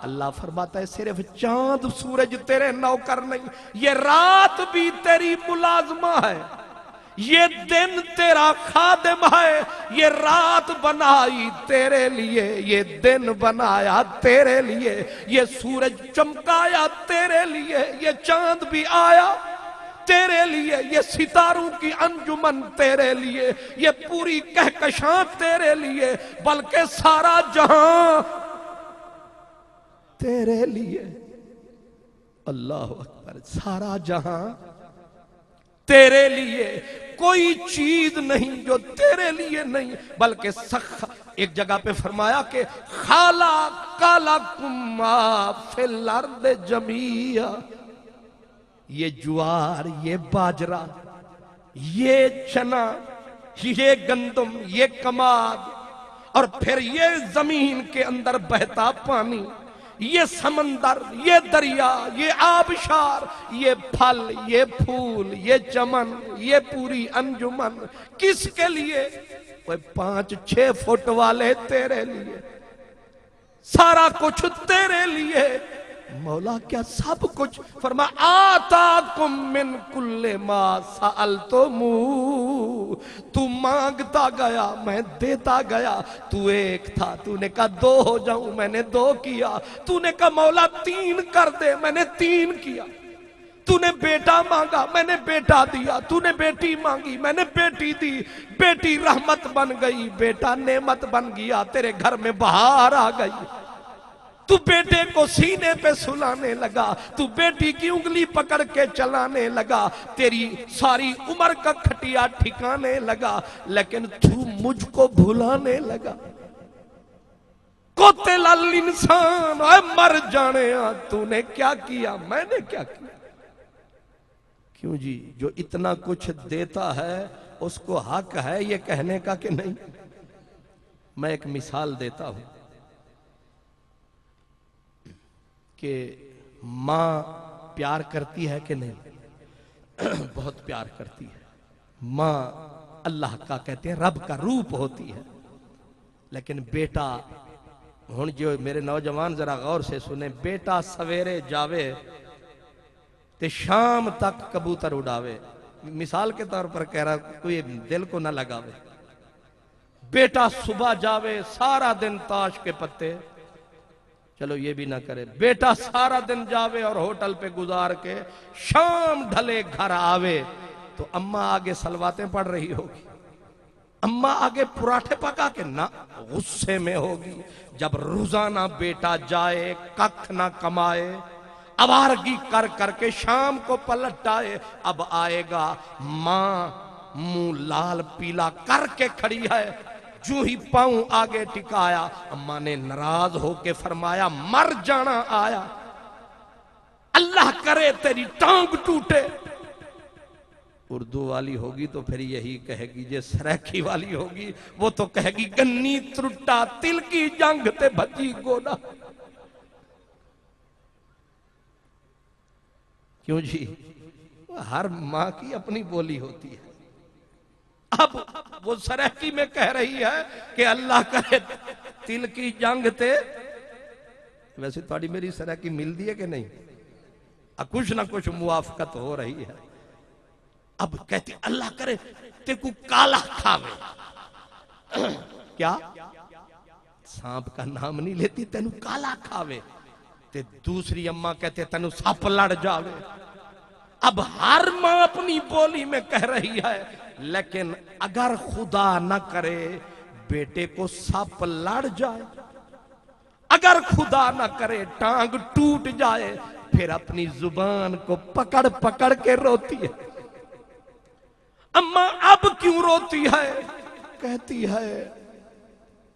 اللہ فرماتا ہے صرف چاند سورج تیرے نوکر نہیں، یہ رات بھی تیری ملازمہ ہے، یہ دن تیرا خادم ہے، یہ رات بنائی تیرے لیے، یہ دن بنایا تیرے لیے، یہ سورج چمکایا تیرے لیے، یہ چاند بھی آیا تیرے لیے، یہ ستاروں کی انجمن تیرے لیے، یہ پوری کہکشاں تیرے لیے، بلکہ سارا جہاں تیرے لیے۔ اللہ اکبر، سارا جہاں تیرے لیے، کوئی چیز نہیں جو تیرے لیے نہیں، بلکہ ایک جگہ پہ فرمایا کہ خَلَقَ لَكُم مَّا فِي الْأَرْضِ جَمِيعًا۔ یہ جوار، یہ باجرہ، یہ چنا، یہ گندم، یہ کماد، اور پھر یہ زمین کے اندر بہتا پانی، یہ سمندر، یہ دریا، یہ آبشار، یہ پھل، یہ پھول، یہ چمن، یہ پوری انجمن کس کے لیے؟ وہ 5-6 فٹ والے تیرے لیے، سارا کچھ تیرے لیے۔ مولا کیا سب کچھ؟ فرما آتاکم من کل ما سألتمو، تو مانگتا گیا میں دیتا گیا۔ تو ایک تھا، تو نے کہا 2 ہو جاؤں، میں نے 2 کیا۔ تو نے کہا مولا 3 کر دے، میں نے 3 کیا۔ تو نے بیٹا مانگا، میں نے بیٹا دیا۔ تو نے بیٹی مانگی، میں نے بیٹی دی۔ بیٹی رحمت بن گئی، بیٹا نعمت بن گیا، تیرے گھر میں بہار آ گئی۔ تو بیٹے کو سینے پہ سلانے لگا، تو بیٹی کی انگلی پکڑ کے چلانے لگا، تیری ساری عمر کا کھٹیا ٹھکانے لگا، لیکن تو مجھ کو بھلانے لگا۔ قتل الانسان، اے مر جانے، تو نے کیا کیا، میں نے کیا کیا؟ کیوں جی؟ جو اتنا کچھ دیتا ہے اس کو حق ہے یہ کہنے کا کہ نہیں؟ میں ایک مثال دیتا ہوں کہ ماں پیار کرتی ہے کہ نہیں؟ بہت پیار کرتی ہے۔ ماں اللہ کا کہتے ہیں رب کا روپ ہوتی ہے، لیکن بیٹا، ہن جو میرے نوجوان ذرا غور سے سنیں، بیٹا سویرے جاوے تے شام تک کبوتر اڑاوے، مثال کے طور پر کہہ رہا، کوئی دل کو نہ لگاوے۔ بیٹا صبح جاوے سارا دن تاش کے پتے، چلو یہ بھی نہ کرے۔ بیٹا سارا دن جاوے اور ہوٹل پہ گزار کے شام ڈھلے گھر آوے تو اماں آگے سلواتیں پڑھ رہی ہوگی، اماں آگے پراٹھے پکا کے نہ، غصے میں ہوگی۔ جب روزانہ بیٹا جائے ککھ نہ کمائے، آوارگی کر کر کے شام کو پلٹ آئے، اب آئے گا، ماں منہ لال پیلا کر کے کھڑی ہے، جو ہی پاؤں آگے ٹکایا، اماں نے ناراض ہو کے فرمایا مر جانا آیا، اللہ کرے تیری ٹانگ ٹوٹے۔ اردو والی ہوگی تو پھر یہی کہے گی، جو سریکی والی ہوگی وہ تو کہے گی گنی ترٹا تل کی جنگ تے بھجی گونا۔ کیوں جی؟ ہر ماں کی اپنی بولی ہوتی ہے۔ اب وہ سریکی میں کہہ رہی ہے کہ اللہ کرے تل کی جنگ تے، ویسے تھوڑی میری سریکی مل دی ہے کہ نہیں؟ کچھ نہ کچھ موافقت ہو رہی ہے۔ اب کہتی اللہ کرے تے کو کالا کھاوے، کیا؟ سانپ کا نام نہیں لیتی، تینو کالا کھاوے۔ تے دوسری اماں کہتے تینو سپ لڑ جاوے۔ اب ہر ماں اپنی بولی میں کہہ رہی ہے، لیکن اگر خدا نہ کرے بیٹے کو سپ لڑ جائے، اگر خدا نہ کرے ٹانگ ٹوٹ جائے، پھر اپنی زبان کو پکڑ پکڑ کے روتی ہے۔ اماں اب کیوں روتی ہے؟ کہتی ہے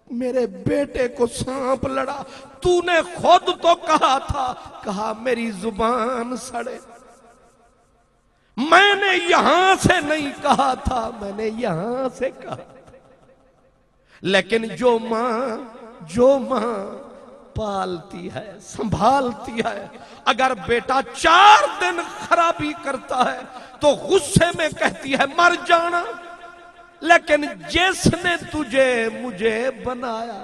میرے بیٹے کو سانپ لڑا، تو نے خود تو کہا تھا، کہا میری زبان سڑے، میں نے یہاں سے نہیں کہا تھا، میں نے یہاں سے کہا تھا۔ لیکن جو ماں پالتی ہے، سنبھالتی ہے، اگر بیٹا 4 دن خرابی کرتا ہے تو غصے میں کہتی ہے مر جانا، لیکن جس نے تجھے مجھے بنایا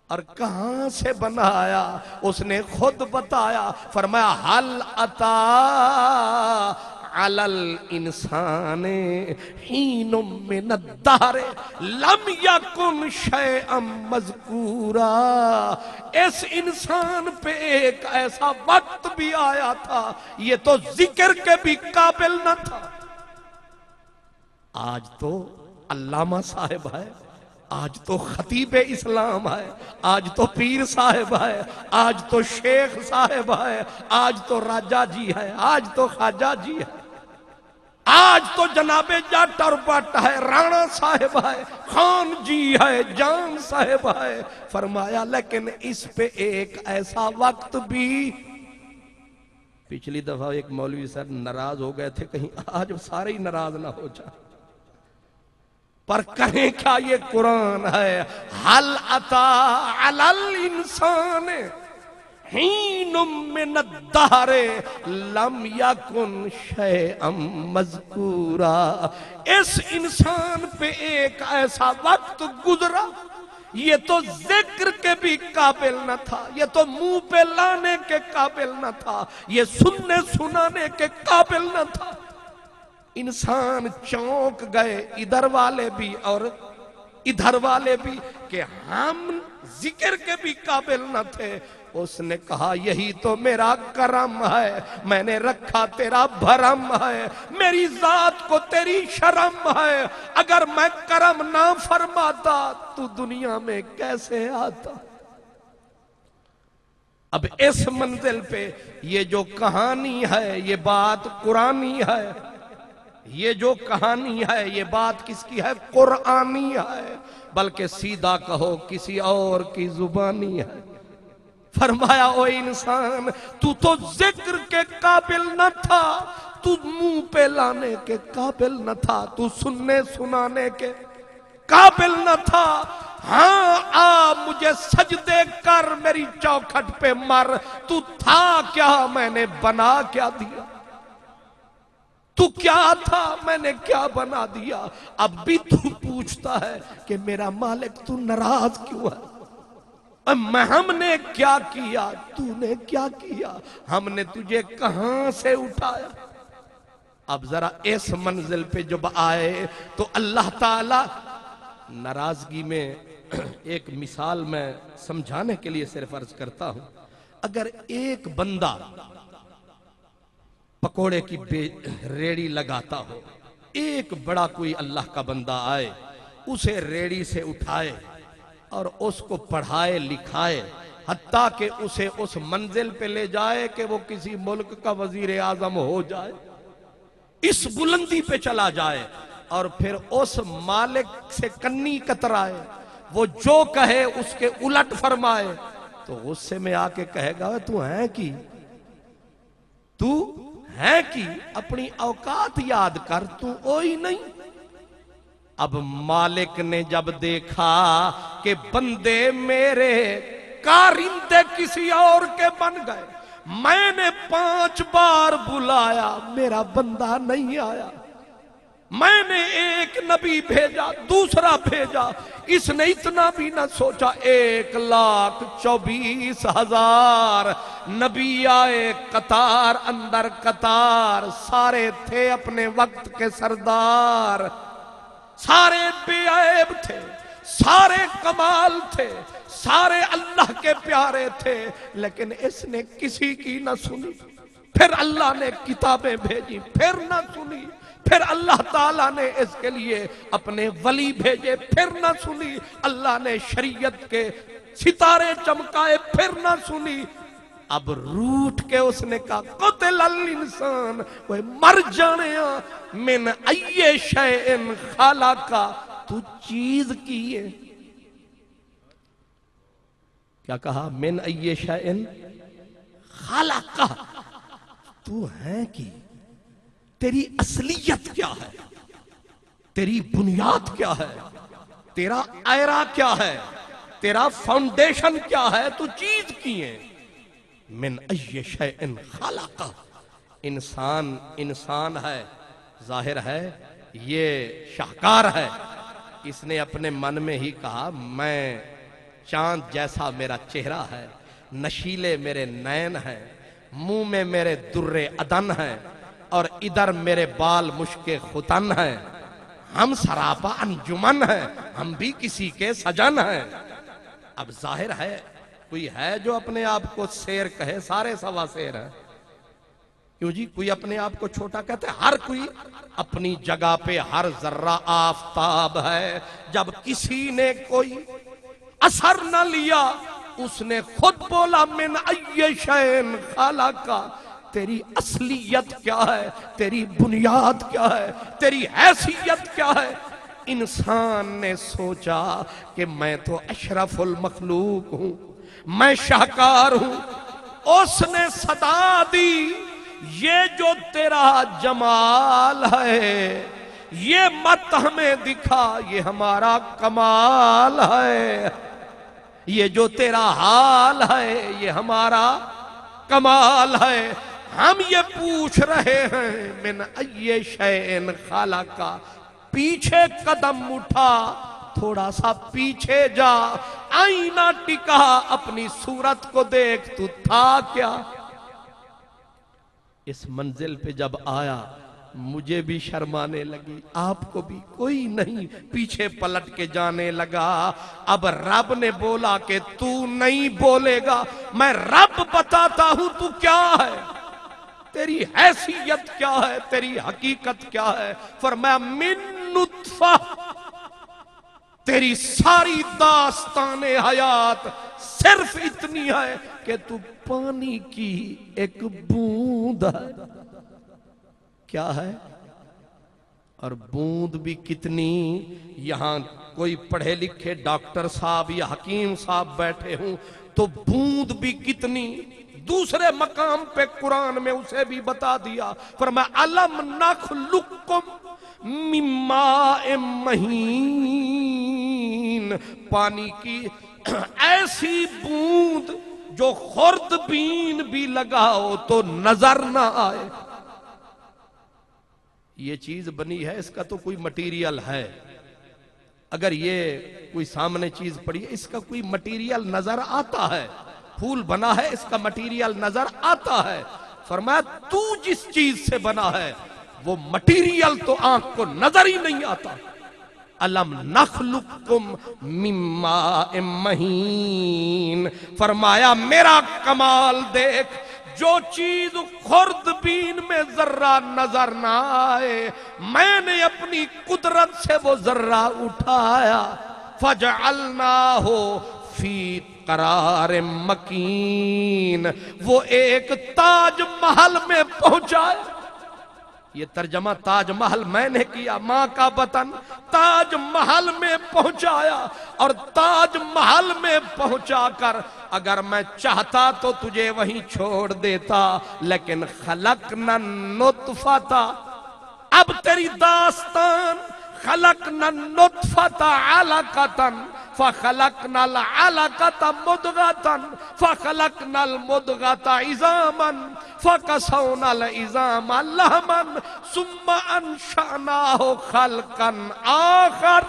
اور کہاں سے بنایا اس نے خود بتایا، فرمایا حل اتا علی الانسان حین من الدہر لم یکن شیئا مذکورا، اس انسان پہ ایک ایسا وقت بھی آیا تھا یہ تو ذکر کے بھی قابل نہ تھا۔ آج تو علامہ صاحب ہے، آج تو خطیب اسلام ہے، آج تو پیر صاحب ہے، آج تو شیخ صاحب ہے، آج تو راجہ جی ہے، آج تو خواجہ جی ہے، آج تو جناب جٹ اور بٹ ہے، رانا صاحب ہے، خان جی ہے، جان صاحب ہے۔ فرمایا لیکن اس پہ ایک ایسا وقت بھی، پچھلی دفعہ ایک مولوی صاحب ناراض ہو گئے تھے، کہیں آج سارے ہی ناراض نہ ہو جائے، پر کہیں کیا یہ قرآن ہے، حل اتا علی الانسان حین من الدہر لم یکن شیئا مذکورا، اس انسان پہ ایک ایسا وقت گزرا یہ تو ذکر کے بھی قابل نہ تھا، یہ تو منہ پہ لانے کے قابل نہ تھا، یہ سننے سنانے کے قابل نہ تھا۔ انسان چونک گئے، ادھر والے بھی اور ادھر والے بھی، کہ ہم ذکر کے بھی قابل نہ تھے۔ اس نے کہا یہی تو میرا کرم ہے، میں نے رکھا تیرا بھرم ہے، میری ذات کو تیری شرم ہے، اگر میں کرم نہ فرماتا تو دنیا میں کیسے آتا۔ اب اس منزل پہ یہ جو کہانی ہے یہ بات قرآنی ہے، یہ جو کہانی ہے یہ بات کس کی ہے؟ قرآنی ہے، بلکہ سیدھا کہو کسی اور کی زبانی ہے۔ فرمایا او انسان تو ذکر کے قابل نہ تھا، تو منہ پہ لانے کے قابل نہ تھا، تو سننے سنانے کے قابل نہ تھا۔ ہاں آ مجھے سجدے کر، میری چوکھٹ پہ مر، تو تھا کیا میں نے بنا کیا دیا، تو کیا تھا میں نے کیا بنا دیا۔ اب بھی تو پوچھتا ہے کہ میرا مالک تو ناراض کیوں ہے، ہم نے کیا کیا، تو نے کیا کیا، ہم نے تجھے کہاں سے اٹھایا۔ اب ذرا اس منزل پہ جب آئے تو اللہ تعالی ناراضگی میں ایک مثال میں سمجھانے کے لیے صرف عرض کرتا ہوں، اگر ایک بندہ پکوڑے کی ریڑی لگاتا ہو، ایک بڑا کوئی اللہ کا بندہ آئے، اسے ریڑی سے اٹھائے اور اس کو پڑھائے لکھائے، حتیٰ کہ اسے اس منزل پہ لے جائے کہ وہ کسی ملک کا وزیر اعظم ہو جائے، اس بلندی پہ چلا جائے، اور پھر اس مالک سے کنی کترائے، وہ جو کہے اس کے الٹ فرمائے، تو غصے میں آ کے کہے گا تو ہے کی، تو ہے کی، اپنی اوقات یاد کر، تو اوئی نہیں۔ اب مالک نے جب دیکھا کہ بندے میرے کارندے کسی اور کے بن گئے، میں نے 5 بار بلایا میرا بندہ نہیں آیا، میں نے ایک نبی بھیجا، دوسرا بھیجا، اس نے اتنا بھی نہ سوچا 1,24,000 نبی آئے قطار اندر قطار، سارے تھے اپنے وقت کے سردار، سارے بے عیب تھے، سارے کمال تھے، سارے اللہ کے پیارے تھے، لیکن اس نے کسی کی نہ سنی۔ پھر اللہ نے کتابیں بھیجی، پھر نہ سنی، پھر اللہ تعالیٰ نے اس کے لیے اپنے ولی بھیجے، پھر نہ سنی، اللہ نے شریعت کے ستارے چمکائے، پھر نہ سنی۔ اب روٹ کے اس نے کہا قتل الانسان، وہ مر جانے من ای شیئن خلقا، تو چیز کی ہے، کیا کہا؟ من ای شیئن خلقا، تو ہے کی، تیری اصلیت کیا ہے، تیری بنیاد کیا ہے، تیرا آئرہ کیا ہے، تیرا فاؤنڈیشن کیا ہے، تو چیز کی ہے۔ من ای شیئن خلقا، انسان ہے، ظاہر ہے یہ شاہکار ہے، اس نے اپنے من میں ہی کہا میں چاند جیسا میرا چہرہ ہے، نشیلے میرے نین ہیں، منہ میں میرے در عدن ہیں، اور ادھر میرے بال مشک ختن ہیں، ہم سراپا انجمن ہیں، ہم بھی کسی کے سجن ہیں۔ اب ظاہر ہے کوئی ہے جو اپنے آپ کو سیر کہے، سارے سوا سیر ہیں، کیوں جی؟ کوئی اپنے آپ کو چھوٹا کہتے ہیں؟ ہر کوئی اپنی جگہ پہ ہر ذرہ آفتاب ہے۔ جب کسی نے کوئی اثر نہ لیا، اس نے خود بولا من ای شیئن خلقا، تیری اصلیت کیا ہے، تیری بنیاد کیا ہے، تیری حیثیت کیا ہے؟ انسان نے سوچا کہ میں تو اشرف المخلوق ہوں، میں شاہکار ہوں۔ اس نے صدا دی یہ جو تیرا جمال ہے یہ مت ہمیں دکھا، یہ ہمارا کمال ہے۔ یہ جو تیرا حال ہے یہ ہمارا کمال ہے. ہم یہ پوچھ رہے ہیں من ای شیء خلقا. پیچھے قدم اٹھا, تھوڑا سا پیچھے جا, آئینہ ٹکا, اپنی صورت کو دیکھ, تو تھا کیا؟ اس منزل پہ جب آیا مجھے بھی شرمانے لگی, آپ کو بھی, کوئی نہیں, پیچھے پلٹ کے جانے لگا. اب رب نے بولا کہ تو نہیں بولے گا, میں رب بتاتا ہوں تو کیا ہے, تیری حیثیت کیا ہے, تیری حقیقت کیا ہے. فرمایا من نطفہ, تیری ساری داستان حیات صرف اتنی ہے کہ تو پانی کی ایک بوند ہے. کیا ہے؟ اور بوند بھی کتنی. یہاں کوئی پڑھے لکھے ڈاکٹر صاحب یا حکیم صاحب بیٹھے ہوں تو بوند بھی کتنی. دوسرے مقام پہ قرآن میں اسے بھی بتا دیا, فرمایا الم نخلقکم من ماء مہین, پانی کی ایسی بوند جو خوردبین بھی لگاؤ تو نظر نہ آئے. یہ چیز بنی ہے, اس کا تو کوئی مٹیریل ہے. اگر یہ کوئی سامنے چیز پڑی ہے, اس کا کوئی مٹیریل نظر آتا ہے. پھول بنا ہے, اس کا مٹیریل نظر آتا ہے. فرمایا تو جس چیز سے بنا ہے وہ مٹیریل تو آنکھ کو نظر ہی نہیں آتا. الم نخلقکم من ماء مہین. فرمایا میرا کمال دیکھ, جو چیز خوردبین میں ذرہ نظر نہ آئے, میں نے اپنی قدرت سے وہ ذرہ اٹھایا. فجعلناہ فی قرار مکین, وہ ایک تاج محل میں پہنچایا. یہ ترجمہ تاج محل میں نے کیا, ماں کا بطن تاج محل میں پہنچایا. اور تاج محل میں پہنچا کر اگر میں چاہتا تو تجھے وہیں چھوڑ دیتا, لیکن خلقنا النطفۃ, اب تیری داستان خلقنا النطفۃ علقۃ فخلقنا العلقۃ مضغۃ فخلقنا المضغۃ عظاما فکسونا العظام لحما ثم انشأناہ خلقا آخر.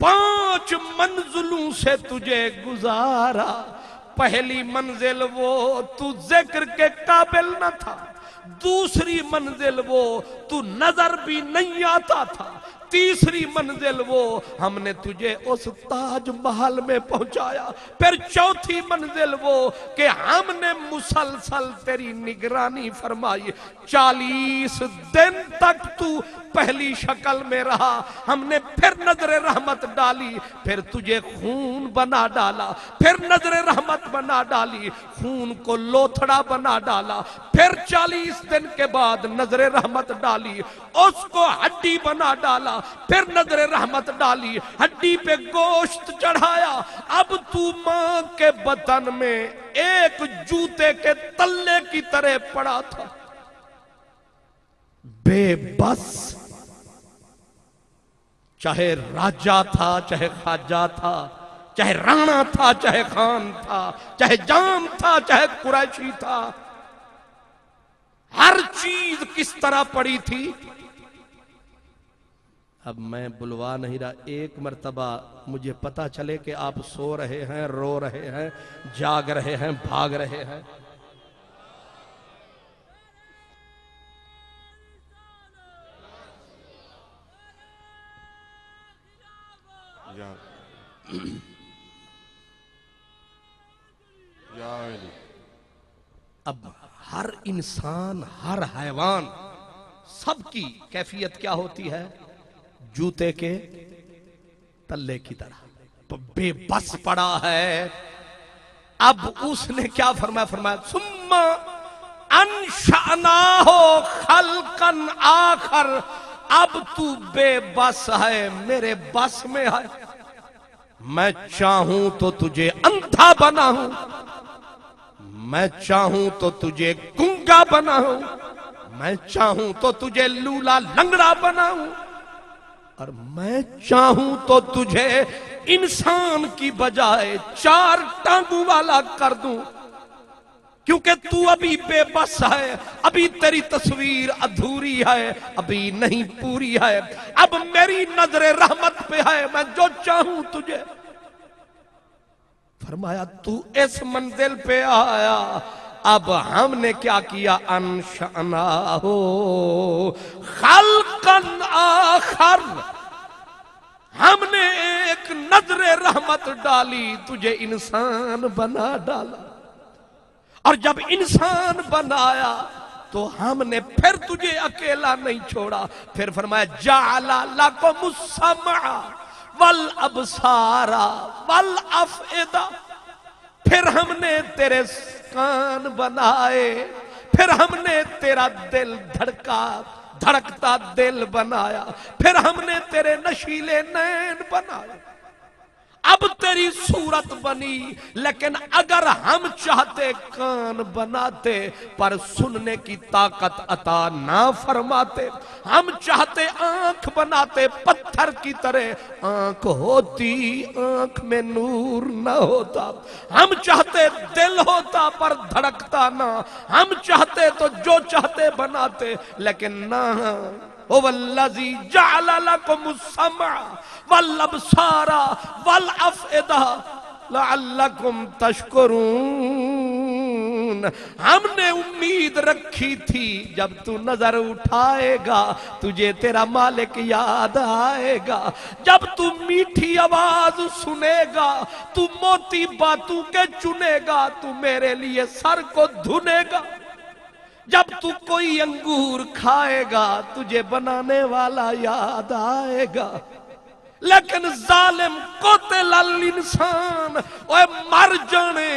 5 منزلوں سے تجھے گزارا. پہلی منزل وہ تو ذکر کے قابل نہ تھا, دوسری منزل وہ تو نظر بھی نہیں آتا تھا, تیسری منزل وہ ہم نے تجھے اس تاج محل میں پہنچایا. پھر چوتھی منزل وہ کہ ہم نے مسلسل تیری نگرانی فرمائی. 40 دن تک تو پہلی شکل میں رہا, ہم نے پھر نظر رحمت ڈالی, پھر تجھے خون بنا ڈالا, پھر نظر رحمت بنا ڈالی, خون کو لوتھڑا بنا ڈالا, پھر 40 دن کے بعد نظر رحمت ڈالی, اس کو ہڈی بنا ڈالا, پھر نظر رحمت ڈالی, ہڈی پہ گوشت چڑھایا. اب تو ماں کے بطن میں ایک جوتے کے تلے کی طرح پڑا تھا, بے بس. چاہے راجہ تھا, چاہے خواجہ تھا, چاہے رانا تھا, چاہے خان تھا, چاہے جام تھا, چاہے قریشی تھا, ہر چیز کس طرح پڑی تھی. اب میں بلوا نہیں رہا, ایک مرتبہ مجھے پتا چلے کہ آپ سو رہے ہیں, رو رہے ہیں, جاگ رہے ہیں, بھاگ رہے ہیں. اب ہر انسان, ہر حیوان, سب کی کیفیت کیا ہوتی ہے؟ جوتے کے تلے کی طرح بے بس پڑا ہے. اب اس نے کیا فرمایا؟ فرمایا ثم انشأناہ خلقا آخر. اب تو بے بس ہے, میرے بس میں ہے. میں چاہوں تو تجھے اندھا بناؤں, میں چاہوں تو تجھے گنگا بناؤں, میں چاہوں تو تجھے لولا لنگڑا بناؤں, اور میں چاہوں تو تجھے انسان کی بجائے 4 ٹانگوں والا کر دوں، کیونکہ تو ابھی بے بس ہے، ابھی تیری تصویر ادھوری ہے، ابھی نہیں پوری ہے، اب میری نظر رحمت پہ ہے، میں جو چاہوں تجھے۔ فرمایا تو اس منزل پہ آیا، اب ہم نے کیا کیا؟ انشأنا ہو خلقا آخر، ہم نے ایک نظر رحمت ڈالی، تجھے انسان بنا ڈالا، اور جب انسان بنایا تو ہم نے پھر تجھے اکیلا نہیں چھوڑا، پھر فرمایا جعل لکم السمع والابصار والافئدہ، پھر ہم نے تیرے کان بنائے، پھر ہم نے تیرا دل دھڑکتا دل بنایا، پھر ہم نے تیرے نشیلے نین بنائے، اب تیری صورت بنی، لیکن اگر ہم چاہتے کان بناتے پر سننے کی طاقت عطا نہ فرماتے، ہم چاہتے آنکھ بناتے پتھر کی طرح، آنکھ ہوتی آنکھ میں نور نہ ہوتا، ہم چاہتے دل ہوتا پر دھڑکتا نہ، ہم چاہتے تو جو چاہتے بناتے، لیکن نہ۔ هو الذی جعل لکم السمع والابصار والافئدہ لعلکم تشکرون، ہم نے امید رکھی تھی جب تو نظر اٹھائے گا تجھے تیرا مالک یاد آئے گا، جب تو میٹھی آواز سنے گا، تو موتی باتوں کے چنے گا، تو میرے لیے سر کو دھنے گا، جب تو کوئی انگور کھائے گا تجھے بنانے والا یاد آئے گا۔ لیکن ظالم قتل الانسان، اوے مر جانے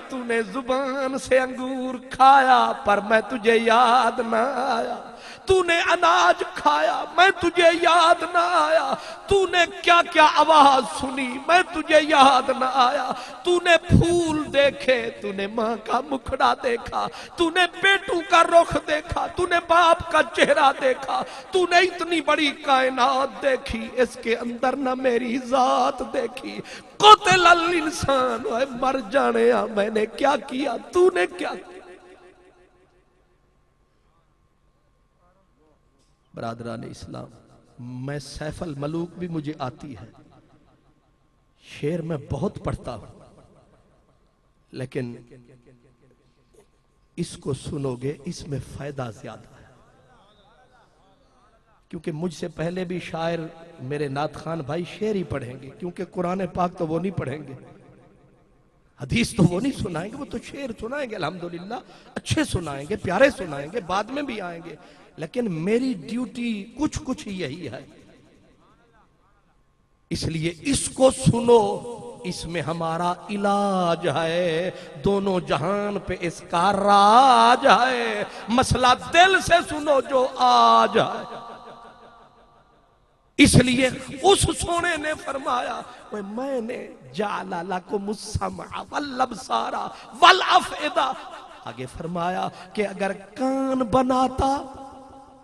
تو نے زبان سے انگور کھایا پر میں تجھے یاد نہ آیا، تو نے اناج کھایا میں تجھے یاد نہ آیا، تو نے کیا کیا آواز سنی میں تجھے یاد نہ آیا، تو نے پھول دیکھے، تو نے ماں کا مکھڑا دیکھا، تو نے بیٹوں کا رخ دیکھا، تو نے باپ کا چہرہ دیکھا، تو نے اتنی بڑی کائنات دیکھی، اس کے اندر نہ میری ذات دیکھی۔ قتل الانسان، اے مر جانے میں نے کیا کیا، تو نے کیا کیا؟ برادران اسلام، میں سیف الملوک بھی مجھے آتی ہے، شعر میں بہت پڑھتا ہوں، لیکن اس کو سنو گے اس میں فائدہ زیادہ ہے، کیونکہ مجھ سے پہلے بھی شاعر میرے نعت خان بھائی شعر ہی پڑھیں گے، کیونکہ قرآن پاک تو وہ نہیں پڑھیں گے، حدیث تو وہ نہیں سنائیں گے، وہ تو شعر سنائیں گے، الحمدللہ اچھے سنائیں گے، پیارے سنائیں گے، بعد میں بھی آئیں گے، لیکن میری ڈیوٹی کچھ یہی ہے، اس لیے اس کو سنو، اس میں ہمارا علاج ہے، دونوں جہان پہ اس کا راج ہے، مسئلہ دل سے سنو جو آج ہے۔ اس لیے اس سونے نے فرمایا میں نے جعل لکم السمع والابصار والافئدہ، آگے فرمایا کہ اگر کان بناتا،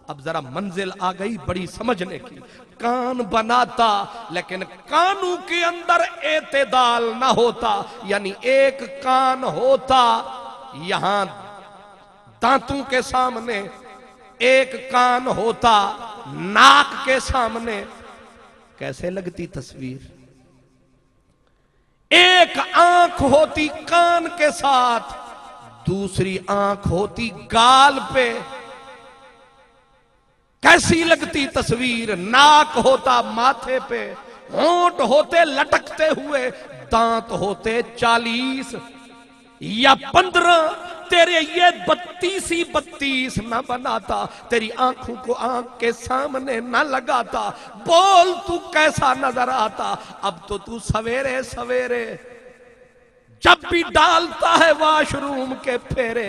اب ذرا منزل آ گئی بڑی سمجھنے کی، کان بناتا لیکن کانوں کے اندر اعتدال نہ ہوتا، یعنی ایک کان ہوتا یہاں دانتوں کے سامنے، ایک کان ہوتا ناک کے سامنے، کیسے لگتی تصویر؟ ایک آنکھ ہوتی کان کے ساتھ، دوسری آنکھ ہوتی گال پہ، کیسی لگتی تصویر؟ ناک ہوتا ماتھے پہ، ہونٹ ہوتے لٹکتے ہوئے، دانت ہوتے 40 یا 15، تیرے یہ 32 نہ بناتا، تیری آنکھوں کو آنکھ کے سامنے نہ لگاتا، بول تو کیسا نظر آتا؟ اب تو سویرے سویرے جب بھی ڈالتا ہے واش روم کے پھیرے،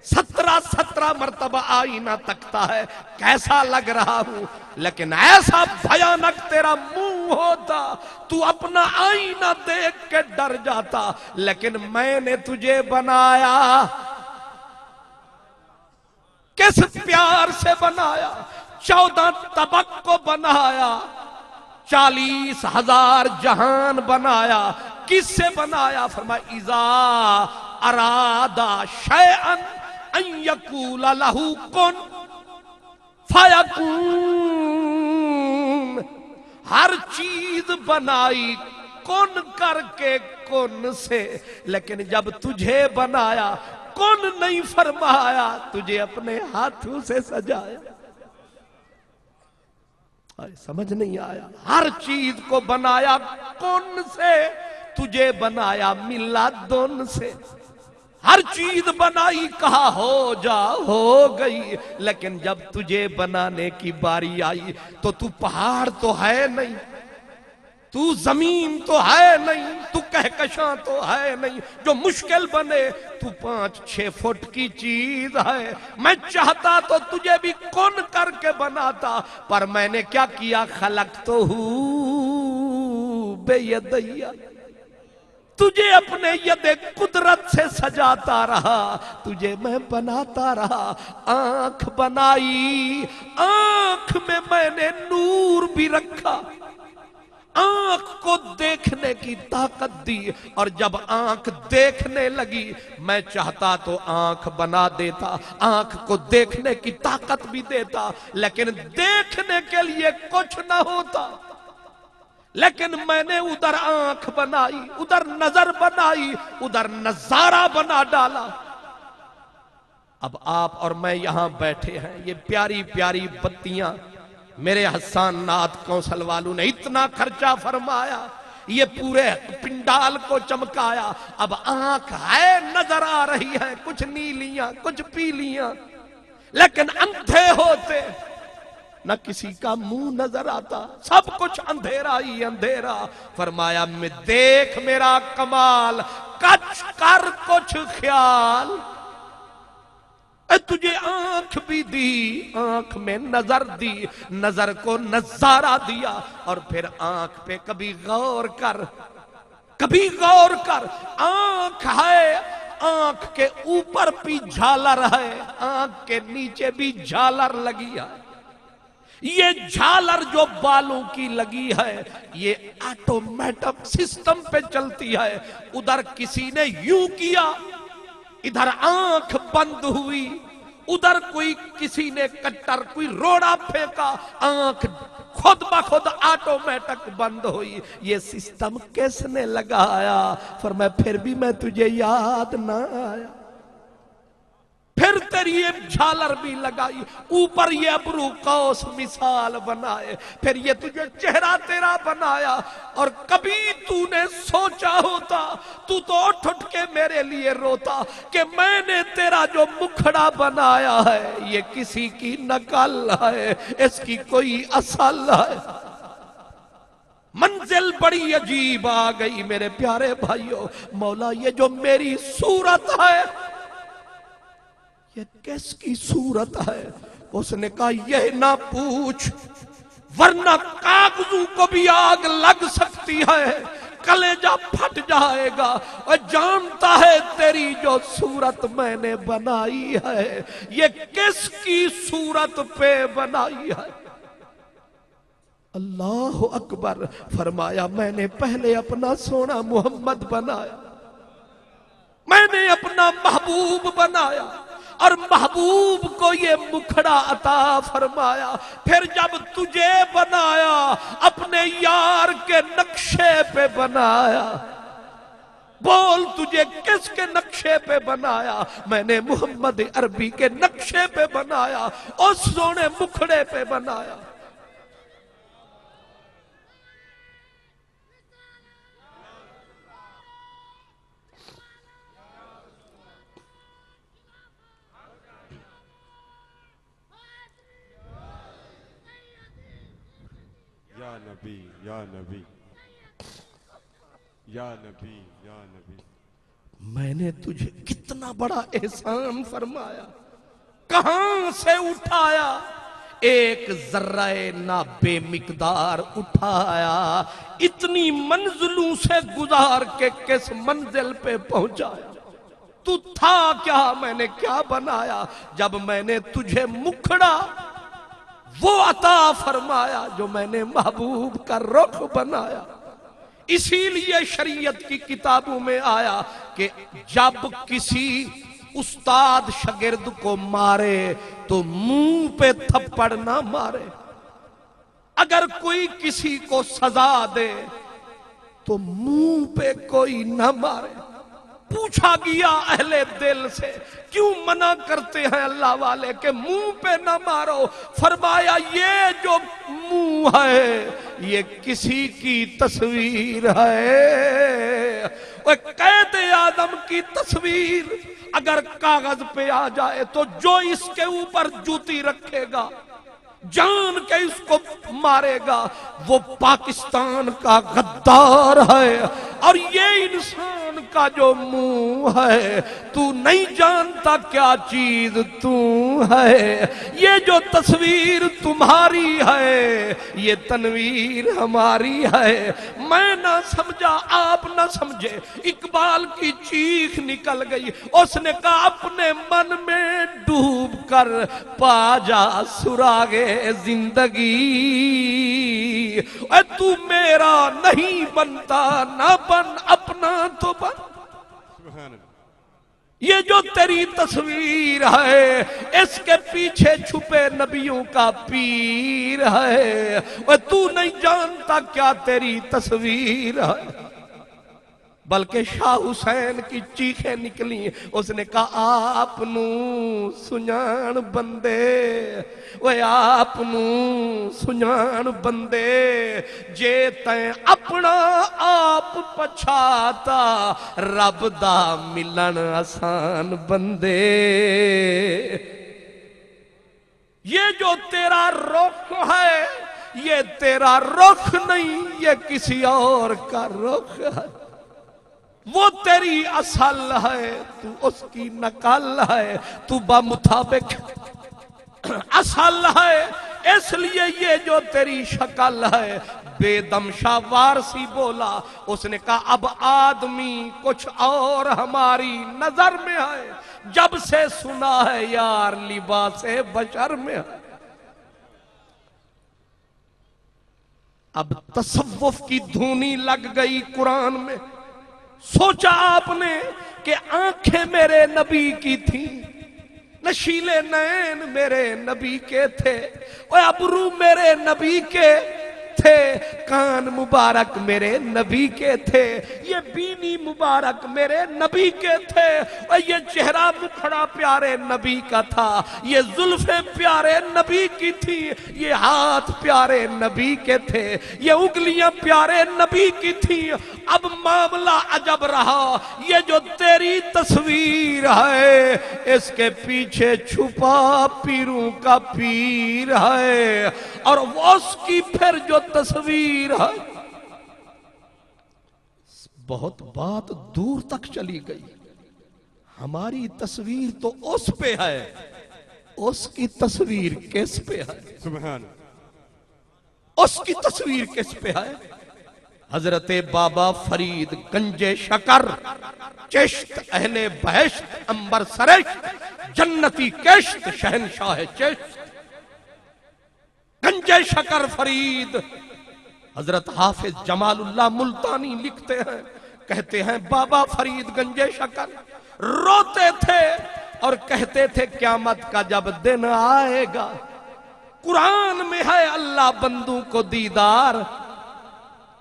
17 مرتبہ آئینہ تکتا ہے، کیسا لگ رہا ہوں، لیکن ایسا بھیانک تیرا منہ ہوتا تو اپنا آئینہ دیکھ کے ڈر جاتا، لیکن میں نے تجھے بنایا کس پیار سے بنایا، 14 طبق کو بنایا، 40,000 جہان بنایا، کس سے بنایا؟ فرمایا اذا ارادہ شیئن ان یقول لہو کن فیکون۔ ہر چیز بنائی کن کر کے کن سے، لیکن جب تجھے بنایا کن نہیں فرمایا، تجھے اپنے ہاتھوں سے سجایا۔ سمجھ نہیں آیا؟ ہر چیز کو بنایا کن سے، تجھے بنایا ملا دن سے۔ ہر چیز بنائی کہا ہو جا، ہو گئی، لیکن جب تجھے بنانے کی باری آئی تو پہاڑ تو ہے نہیں، تو زمین تو ہے نہیں، تو کہکشاں تو ہے نہیں، جو مشکل بنے تو 5-6 فٹ کی چیز ہے۔ میں چاہتا تو تجھے بھی کن کر کے بناتا، پر میں نے کیا کیا؟ خلقتہ بیدیا، تجھے اپنے ید قدرت سے سجاتا رہا، تجھے میں بناتا رہا۔ آنکھ بنائی، آنکھ میں نے نور بھی رکھا، آنکھ کو دیکھنے کی طاقت دی، اور جب آنکھ دیکھنے لگی میں چاہتا تو آنکھ بنا دیتا، آنکھ کو دیکھنے کی طاقت بھی دیتا، لیکن دیکھنے کے لیے کچھ نہ ہوتا۔ لیکن میں نے ادھر آنکھ بنائی، ادھر نظر بنائی، ادھر نظارہ بنا ڈالا۔ اب آپ اور میں یہاں بیٹھے ہیں، یہ پیاری پیاری بتیاں میرے حسان نعت کونسل والوں نے اتنا خرچہ فرمایا، یہ پورے پنڈال کو چمکایا۔ اب آنکھ ہے، نظر آ رہی ہے، کچھ نیلیاں کچھ پیلیاں، لیکن اندھے ہوتے نہ کسی کا منہ نظر آتا، سب کچھ اندھیرا ہی اندھیرا۔ فرمایا میں دیکھ میرا کمال، کچھ کر کچھ خیال۔ تجھے آنکھ بھی دی، آنکھ میں نظر دی، نظر کو نظارہ دیا، اور پھر آنکھ پہ کبھی غور کر، کبھی غور کر۔ آنکھ ہے، آنکھ کے اوپر بھی جھالر ہے، آنکھ کے نیچے بھی جھالر لگی ہے۔ یہ جھالر جو بالوں کی لگی ہے یہ آٹومیٹک سسٹم پہ چلتی ہے۔ ادھر کسی نے یوں کیا، ادھر آنکھ بند ہوئی، ادھر کوئی کسی نے کٹر کوئی روڑا پھینکا، آنکھ خود بخود آٹومیٹک بند ہوئی۔ یہ سسٹم کس نے لگایا؟ فرمایا پھر بھی میں تجھے یاد نہ آیا۔ پھر تیری یہ جھالر بھی لگائی، اوپر یہ ابرو قوس مثال بنائے، پھر یہ تجھے چہرہ تیرا بنایا۔ اور کبھی تو نے سوچا ہوتا، تو اٹھ اٹھ کے میرے لیے روتا کہ میں نے تیرا جو مکھڑا بنایا ہے یہ کسی کی نقل ہے، اس کی کوئی اصل ہے۔ منزل بڑی عجیب آ گئی میرے پیارے بھائیوں۔ مولا یہ جو میری صورت ہے یہ کس کی صورت ہے؟ اس نے کہا یہ نہ پوچھ، ورنہ کاغذوں کو بھی آگ لگ سکتی ہے، کلیجہ پھٹ جائے گا۔ اور جانتا ہے تیری جو صورت میں نے بنائی ہے یہ کس کی صورت پہ بنائی ہے؟ اللہ اکبر۔ فرمایا میں نے پہلے اپنا سونا محمد بنایا، میں نے اپنا محبوب بنایا، اور محبوب کو یہ مکھڑا عطا فرمایا۔ پھر جب تجھے بنایا اپنے یار کے نقشے پہ بنایا۔ بول تجھے کس کے نقشے پہ بنایا؟ میں نے محمد عربی کے نقشے پہ بنایا، اس سونے مکھڑے پہ بنایا۔ یا نبی یا نبی یا نبی یا نبی، میں نے تجھے کتنا بڑا احسان فرمایا، کہاں سے اٹھایا؟ ایک ذرہ نہ بے مقدار اٹھایا، اتنی منزلوں سے گزار کے کس منزل پہ پہنچایا۔ تو تھا کیا؟ میں نے کیا بنایا؟ جب میں نے تجھے مکھڑا وہ عطا فرمایا جو میں نے محبوب کا رخ بنایا. اسی لیے شریعت کی کتابوں میں آیا کہ جب کسی استاد شاگرد کو مارے تو منہ پہ تھپڑ نہ مارے. اگر کوئی کسی کو سزا دے تو منہ پہ کوئی نہ مارے. پوچھا گیا اہل دل سے کیوں منع کرتے ہیں اللہ والے کہ منہ پہ نہ مارو؟ فرمایا یہ جو منہ ہے یہ کسی کی تصویر ہے. وہ قید اعظم کی تصویر اگر کاغذ پہ آ جائے تو جو اس کے اوپر جوتی رکھے گا جان کے اس کو مارے گا وہ پاکستان کا غدار ہے. اور یہ انسان کا جو منہ ہے تو نہیں جانتا کیا چیز تو ہے. یہ جو تصویر تمہاری ہے یہ تنویر ہماری ہے. میں نہ سمجھا آپ نہ سمجھے. اقبال کی چیخ نکل گئی. اس نے کہا اپنے من میں ڈوب کر پا جا سراغے زندگی. اے تو میرا نہیں بنتا نہ بن اپنا تو بن. سبحان اللہ. یہ جو تیری تصویر ہے اس کے پیچھے چھپے نبیوں کا پیر ہے. اے تو نہیں جانتا کیا تیری تصویر ہے. بلکہ شاہ حسین کی چیخیں نکلی. اس نے کہا آپ نو سنان بندے وہ آپ نو سنان بندے جے تیں اپنا آپ پچھاتا رب دا ملن آسان بندے. یہ جو تیرا رخ ہے یہ تیرا رخ نہیں یہ کسی اور کا رخ ہے. وہ تیری اصل ہے تو اس کی نقل ہے. تو بمطابق اصل ہے اس لیے یہ جو تیری شکل ہے. بے دم شاہ وارسی بولا. اس نے کہا اب آدمی کچھ اور ہماری نظر میں ہے جب سے سنا ہے یار لباس بشر میں ہے. اب تصوف کی دھونی لگ گئی قرآن میں. سوچا آپ نے کہ آنکھیں میرے نبی کی تھیں نشیلے نین میرے نبی کے تھے اور ابرو میرے نبی کے تھے کان مبارک میرے نبی کے تھے یہ بینی مبارک میرے نبی کے تھے اور یہ چہرہ مکھڑا پیارے نبی کا تھا یہ زلفیں پیارے نبی کی تھی یہ ہاتھ پیارے نبی کے تھے یہ انگلیاں پیارے نبی کی تھی. اب معاملہ عجب رہا یہ جو تیری تصویر ہے اس کے پیچھے چھپا پیروں کا پیر ہے اور وہ اس کی پھر جو تصویر ہے. بہت بات دور تک چلی گئی. ہماری تصویر تو اس پہ ہے اس کی تصویر کس پہ ہے؟ سبحان. اس کی تصویر کس پہ ہے؟ حضرت بابا فرید گنج شکر چشت اہل بہشت انبر سرشت جنتی کشت شہنشاہ چشت گنج شکر فرید. حضرت حافظ جمال اللہ ملتانی لکھتے ہیں کہتے ہیں بابا فرید گنج شکر روتے تھے اور کہتے تھے قیامت کا جب دن آئے گا قرآن میں ہے اللہ بندوں کو دیدار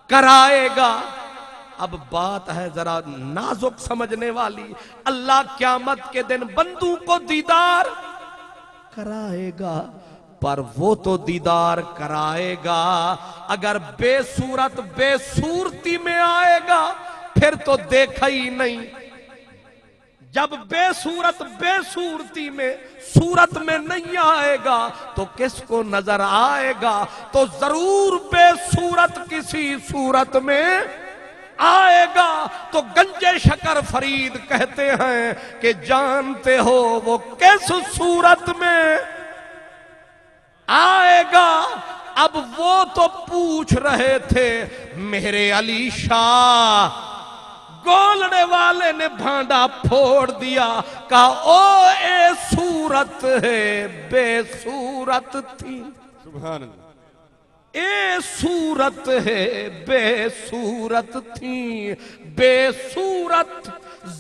کرائے گا. اب بات ہے ذرا نازک سمجھنے والی. اللہ قیامت کے دن بندوں کو دیدار کرائے گا پر وہ تو دیدار کرائے گا اگر بے صورت بے صورتی میں آئے گا پھر تو دیکھا ہی نہیں. جب بے صورت بے صورتی میں صورت میں نہیں آئے گا تو کس کو نظر آئے گا؟ تو ضرور بے صورت کسی صورت میں آئے گا. تو گنج شکر فرید کہتے ہیں کہ جانتے ہو وہ کس صورت میں آئے گا؟ اب وہ تو پوچھ رہے تھے میرے علی شاہ گولنے والے نے بھانڈا پھوڑ دیا کہا او اے صورت ہے بے صورت تھی. سبحان اللہ اے صورت ہے بے صورت تھی، بے صورت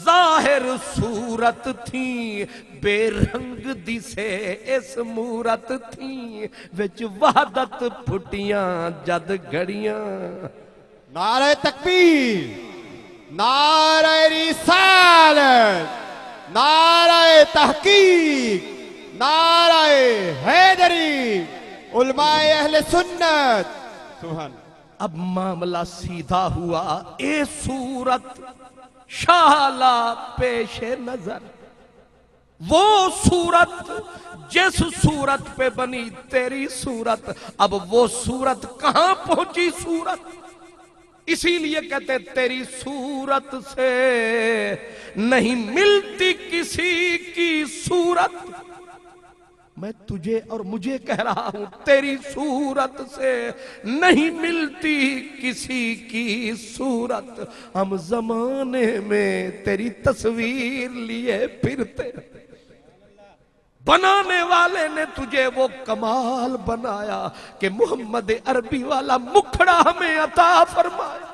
ظاہر صورت تھی، بے رنگ دسے اس مورت تھی، وچ وحدت پھٹیاں جد گھڑیاں۔ نعرہ تکبیر، نعرہ رسالت، نعرہ تحقیق، نعرہ حیدری، علماء اہل سنت۔ سبحان اللہ۔ اب معاملہ سیدھا ہوا، اے صورت شالا پیش نظر، وہ صورت جس صورت پہ بنی تیری صورت، اب وہ صورت کہاں پہنچی صورت؟ اسی لیے کہتے تیری صورت سے نہیں ملتی کسی کی صورت۔ میں تجھے اور مجھے کہہ رہا ہوں، تیری صورت سے نہیں ملتی کسی کی صورت۔ ہم زمانے میں تیری تصویر لیے پھرتے، بنانے والے نے تجھے وہ کمال بنایا کہ محمد عربی والا مکھڑا ہمیں عطا فرمایا،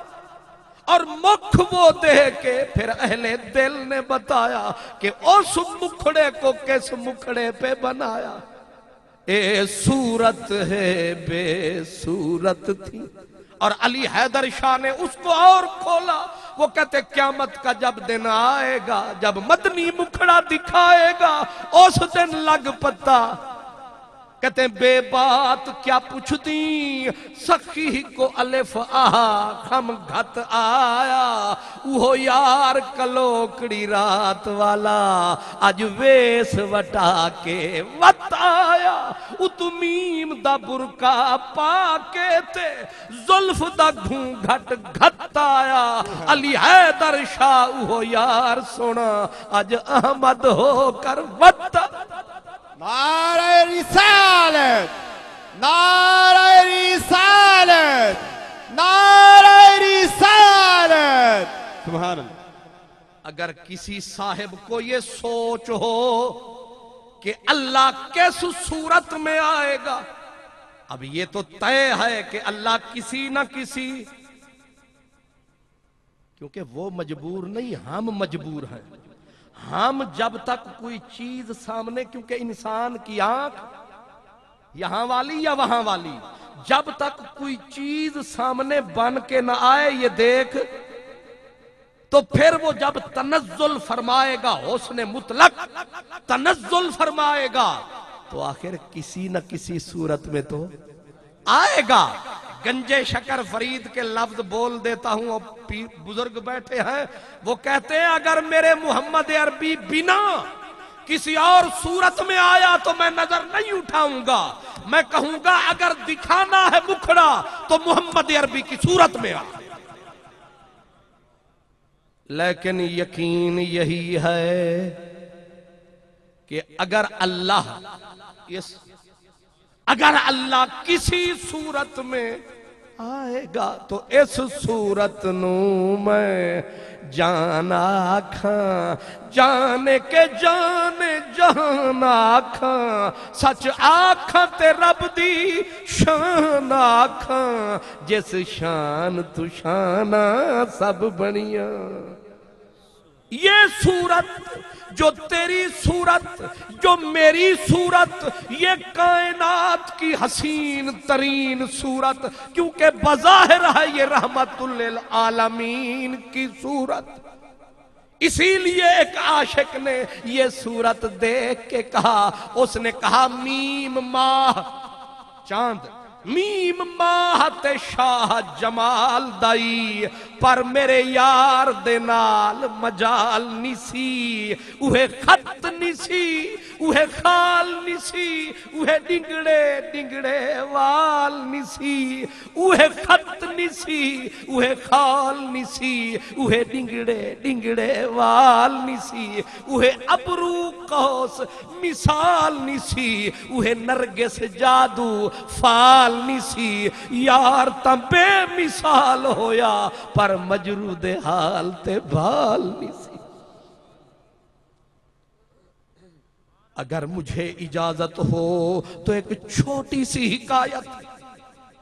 اور مکھ وہ دے کے پھر اہل دل نے بتایا کہ اس مکھڑے کو کس مکھڑے پہ بنایا۔ اے صورت ہے بے صورت تھی۔ اور علی حیدر شاہ نے اس کو اور کھولا، وہ کہتے قیامت کا جب دن آئے گا، جب مدنی مکھڑا دکھائے گا، اس دن لگ پتا۔ کہتے ہیں بے بات کیا پوچھتی، سخی کو الف آہا خم گھت آیا، وہ یار کلوکڑی رات والا آج ویس وٹا کے وط آیا۔ اتمیم دا برکا پا کے تے زلف دا گھوں گھٹ گھت آیا، علی حیدر شاہ وہ یار سونا آج احمد ہو کر وط۔ نعرہ رسالت، نعرہ رسالت، نعرہ رسالت۔ سبحان اللہ۔ اگر کسی صاحب کو یہ سوچ ہو کہ اللہ کس صورت میں آئے گا، اب یہ تو طے ہے کہ اللہ کسی نہ کسی، کیونکہ وہ مجبور نہیں، ہم مجبور ہیں۔ ہم جب تک کوئی چیز سامنے، کیونکہ انسان کی آنکھ یہاں والی یا وہاں والی، جب تک کوئی چیز سامنے بن کے نہ آئے یہ دیکھ، تو پھر وہ جب تنزل فرمائے گا، حسن مطلق تنزل فرمائے گا، تو آخر کسی نہ کسی صورت میں تو آئے گا۔ گنجے شکر فرید کے لفظ بول دیتا ہوں، اور بزرگ بیٹھے ہیں، وہ کہتے ہیں اگر میرے محمد عربی بنا کسی اور صورت میں آیا تو میں نظر نہیں اٹھاؤں گا، میں کہوں گا اگر دکھانا ہے مکھڑا تو محمد عربی کی صورت میں آ۔ لیکن یقین یہی ہے کہ اگر اللہ کسی صورت میں آئے گا تو اس صورت نو میں جان آکھاں، جانے کے جانے جہان آکھاں، سچ آکھاں تے رب دی شان آکھاں، جس شان تو شانہ سب بنیاں۔ یہ صورت جو تیری صورت، جو میری صورت، یہ کائنات کی حسین ترین صورت، کیونکہ بظاہر ہے یہ رحمت للعالمین کی صورت۔ اسی لیے ایک عاشق نے یہ صورت دیکھ کے کہا، اس نے کہا میم ماہ چاند، میم ماہ تے شاہ جمال دائی، پر میرے یار دے نال مجال نسی، اوہے خط نسی، اوہے خال نسی، اوہے ڈنگڑے ڈنگڑے وال نسی، اوہے خط نسی، اوہے خال نسی، اوہے ڈنگڑے ڈنگڑے وال نسی، اوہے ابرو قوس مثال نسی، اوہے نرگس جادو فال نسی، یار تا بے مثال ہویا پر مجرود حال تے بھال نسی۔ اگر مجھے اجازت ہو تو ایک چھوٹی سی حکایت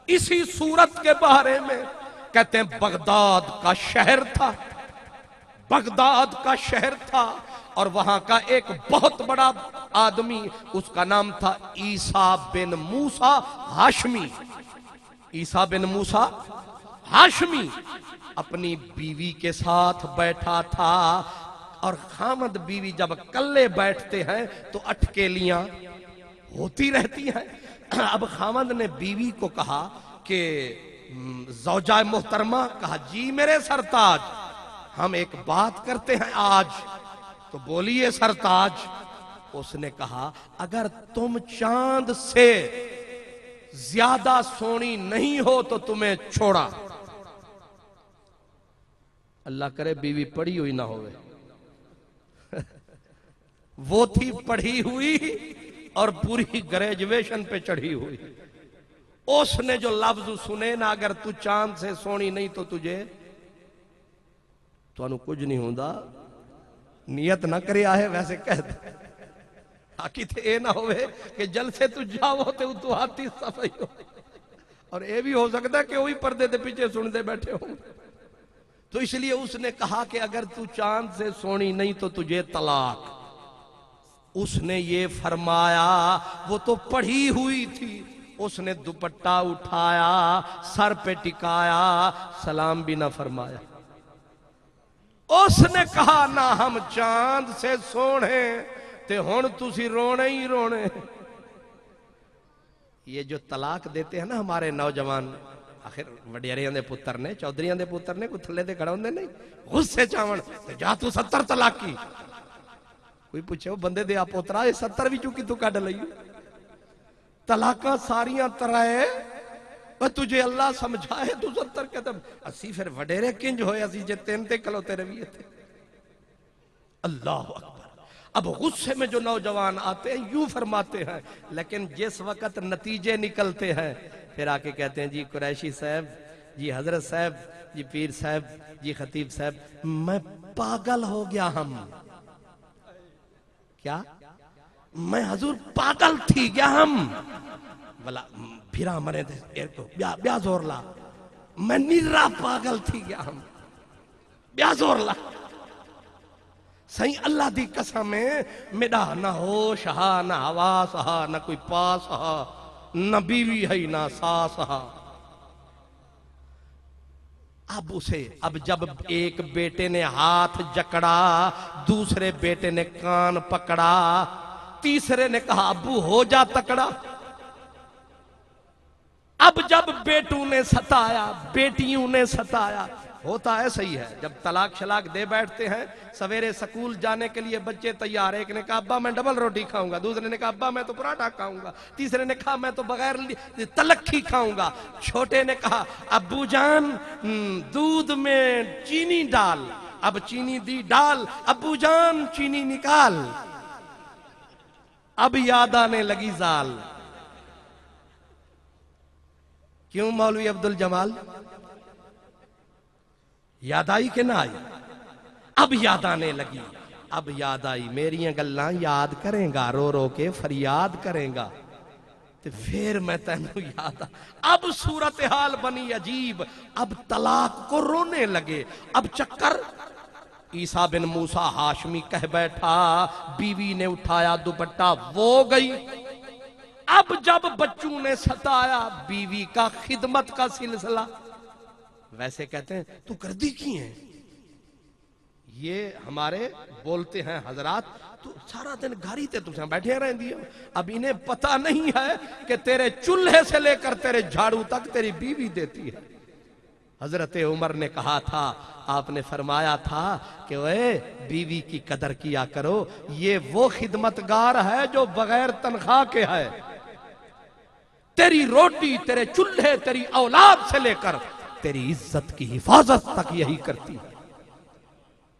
اسی صورت کے بارے میں. کہتے ہیں بغداد کا شہر تھا، بغداد کا شہر تھا، اور وہاں کا ایک بہت بڑا آدمی، اس کا نام تھا عیسیٰ بن موسیٰ ہاشمی. عیسیٰ بن موسیٰ ہاشمی اپنی بیوی کے ساتھ بیٹھا تھا، اور خامد بیوی جب کلے بیٹھتے ہیں تو اٹکیلیاں ہوتی رہتی ہیں. اب خامد نے بیوی کو کہا کہ زوجہ محترمہ، کہا جی میرے سرتاج، ہم ایک بات کرتے ہیں آج. تو بولیے سرتاج. اس نے کہا اگر تم چاند سے زیادہ سونی نہیں ہو تو تمہیں چھوڑا. اللہ کرے بیوی پڑھی ہوئی نہ ہوئے. وہ تھی پڑھی ہوئی اور پوری گریجویشن پہ چڑھی ہوئی. اس نے جو لفظ سنے نا، اگر تو چاند سے سونی نہیں تو تجھے تو انو کچھ نہیں ہوندا، نیت نہ کرے آئے ویسے کہہ دے. آکی تھے اے نہ ہوئے کہ جلسے تو جاؤ تے تو ہاتھی صفحی ہو، اور اے بھی ہو سکتا ہے کہ وہی پردے دے پیچھے سن دے بیٹھے ہوں. تو اس لیے اس نے کہا کہ اگر تو چاند سے سونی نہیں تو تجھے طلاق. اس نے یہ فرمایا، وہ تو پڑھی ہوئی تھی، اس نے دوپٹہ اٹھایا، سر پہ ٹکایا، سلام بھی نہ فرمایا. اس نے کہا نہ ہم چاند سے سونے تے ہون تسی رونے ہی رونے. یہ جو طلاق دیتے ہیں نا ہمارے نوجوان، آخر وڈیریاں دے پتر نے، چودھریاں دے پتر نے، کوئی تھلے دے کھڑا ہوندے نہیں، غصے چاون جا تو 70 طلاق کی. کوئی پوچھے وہ بندے دے آپ پوترا یہ 70 بھی چونکہ تو کڈ لئی. طلاقاں ساریاں ترائے اور تجھے اللہ سمجھائے تو 70 کہتا. اسی پھر وڈیرے کنج ہوئے، اسی جے تین تے کلوتے رویے تھے. اللہ اکبر. اب غصے میں جو نوجوان آتے ہیں یوں فرماتے ہیں، لیکن جس وقت نتیجے نکلتے ہیں پھر آ کے کہتے ہیں جی قریشی صاحب، جی حضرت صاحب، جی پیر صاحب، جی خطیب صاحب، میں پاگل ہو گیا. ہم کیا؟ میں حضور پاگل تھی گیا ہم. بلا پھرا مرے دے بیا زور لا. میں نیرا پاگل تھی گیا ہم. بیا زور لا. سائیں اللہ دی قسم ہے، میڈا نہ ہوش ہا، نہ حواس ہا، نہ کوئی پاس ہا، نہ بیوی ہے نہ ساس ہا. اب جب ایک بیٹے نے ہاتھ جکڑا، دوسرے بیٹے نے کان پکڑا، تیسرے نے کہا ابو ہو جا تکڑا. اب جب بیٹوں نے ستایا، بیٹیوں نے ستایا، ہوتا ہے صحیح ہے. جب طلاق شلاق دے بیٹھتے ہیں، سویرے سکول جانے کے لیے بچے تیار. ایک نے کہا ابا میں ڈبل روٹی کھاؤں گا، دوسرے نے کہا ابا میں تو پراٹھا کھاؤں گا، تیسرے نے کہا میں تو بغیر تلکھی کھاؤں گا. چھوٹے نے کہا ابو جان دودھ میں چینی ڈال. اب چینی دی ڈال، ابو جان چینی نکال. اب یاد آنے لگی زال. کیوں مولوی عبدالجمال؟ یاد آئی کہ نہ آئی؟ اب یاد آنے لگی. اب یاد آئی میریاں گلاں یاد کریں گا، رو رو کے فریاد کریں گا تو پھر میں تینوں یاد. اب صورتحال بنی عجیب. اب طلاق کو رونے لگے. اب چکر عیسیٰ بن موسیٰ ہاشمی کہہ بیٹھا، بیوی نے اٹھایا دوپٹہ، وہ گئی. اب جب بچوں نے ستایا، بیوی کا خدمت کا سلسلہ. ویسے کہتے ہیں تو کر دی کی ہیں. یہ ہمارے بولتے ہیں حضرات تو سارا دن گھاری تے تم سے بیٹھے رہیں دی. اب انہیں پتہ نہیں ہے کہ تیرے چولہے سے لے کر تیرے جھاڑو تک تیری بیوی دیتی ہے. حضرت عمر نے کہا تھا، آپ نے فرمایا تھا کہ اے بیوی کی قدر کیا کرو، یہ وہ خدمتگار ہے جو بغیر تنخواہ کے ہے. تیری روٹی، تیرے چولہے، تیری اولاد سے لے کر تیری عزت کی حفاظت تک یہی کرتی ہے.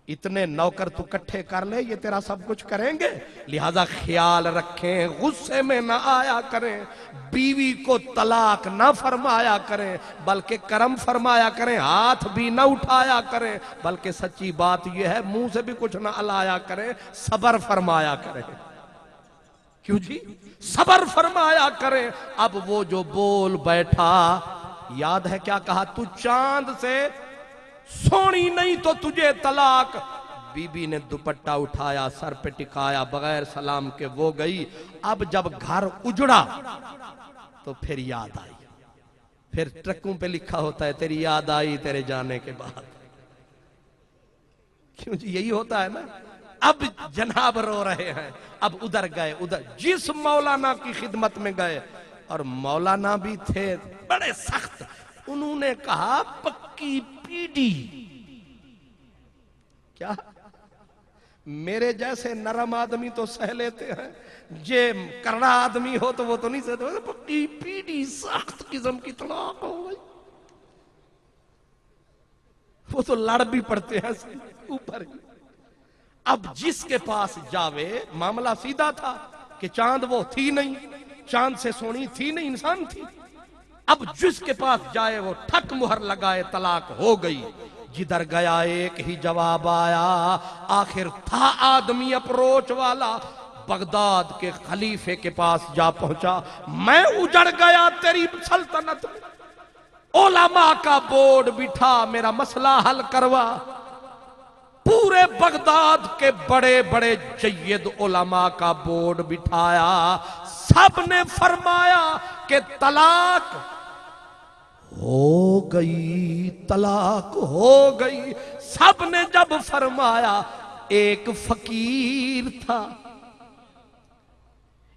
اتنے نوکر تو کٹھے کر لے، یہ تیرا سب کچھ کریں گے. لہذا خیال رکھیں، غصے میں نہ آیا کریں، بیوی کو طلاق نہ فرمایا کریں، بلکہ کرم فرمایا کریں. ہاتھ بھی نہ اٹھایا کریں، بلکہ سچی بات یہ ہے منہ سے بھی کچھ نہ الایا کریں، صبر فرمایا کریں. کیوں جی؟ صبر فرمایا کریں. اب وہ جو بول بیٹھا، یاد ہے کیا کہا؟ تو چاند سے سونی نہیں تو تجھے طلاق. بی بی نے دوپٹہ اٹھایا، سر پہ ٹکایا، بغیر سلام کے وہ گئی. اب جب گھر اجڑا تو پھر یاد آئی. پھر ٹرکوں پہ لکھا ہوتا ہے تیری یاد آئی تیرے جانے کے بعد. کیوں جی؟ یہی ہوتا ہے نا. اب جناب رو رہے ہیں، اب ادھر گئے، ادھر جس مولانا کی خدمت میں گئے، اور مولانا بھی تھے بڑے سخت. انہوں نے کہا پکی پیڈی. کیا؟ میرے جیسے نرم آدمی تو سہ لیتے ہیں، جے کرڑا آدمی ہو تو وہ تو نہیں سہتے. پکی پیڈی سخت قسم کی طلاق ہو گئی. وہ تو لڑ بھی پڑتے ہیں اوپر. اب جس کے پاس جاوے، معاملہ سیدھا تھا کہ چاند وہ تھی نہیں، چاند سے سونی تھی نہیں، انسان تھی. اب جس کے پاس جائے وہ ٹھک مہر لگائے، طلاق ہو گئی. جدھر گیا ایک ہی جواب آیا. آخر تھا آدمی اپروچ والا، بغداد کے خلیفے کے پاس جا پہنچا. میں اجڑ گیا تیری سلطنت میں، علماء کا بورڈ بٹھا میرا مسئلہ حل کروا. پورے بغداد کے بڑے بڑے جید علماء کا بورڈ بٹھایا. سب نے فرمایا کہ طلاق ہو گئی، طلاق ہو گئی. سب نے جب فرمایا، ایک فقیر تھا،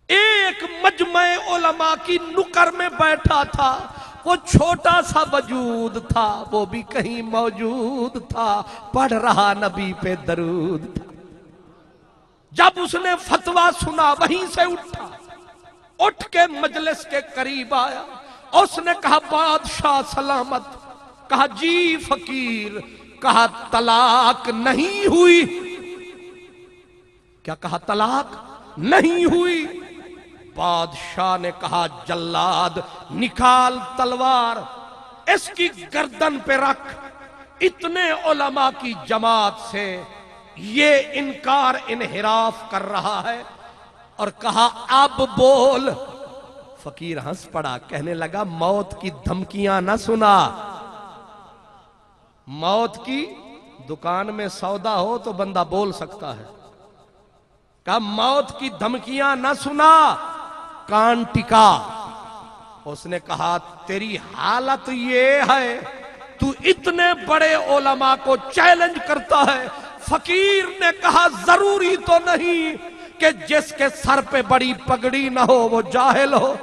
ایک مجمع علماء کی نکر میں بیٹھا تھا. وہ چھوٹا سا وجود تھا، وہ بھی کہیں موجود تھا، پڑھ رہا نبی پہ درود تھا. جب اس نے فتویٰ سنا وہیں سے اٹھا، اٹھ کے مجلس کے قریب آیا. اس نے کہا بادشاہ سلامت. کہا جی فقیر. کہا طلاق نہیں ہوئی. کیا کہا؟ طلاق نہیں ہوئی. بادشاہ نے کہا جلاد نکال تلوار، اس کی گردن پہ رکھ. اتنے علماء کی جماعت سے یہ انکار انحراف کر رہا ہے. اور کہا اب بول. فقیر ہنس پڑا، کہنے لگا موت کی دھمکیاں نہ سنا. موت کی دکان میں سودا ہو تو بندہ بول سکتا ہے. کہا موت کی دھمکیاں نہ سنا، کان ٹکا. اس نے کہا تیری حالت یہ ہے، تو اتنے بڑے علماء کو چیلنج کرتا ہے. فقیر نے کہا ضروری تو نہیں کہ جس کے سر پہ بڑی پگڑی نہ ہو وہ جاہل ہو.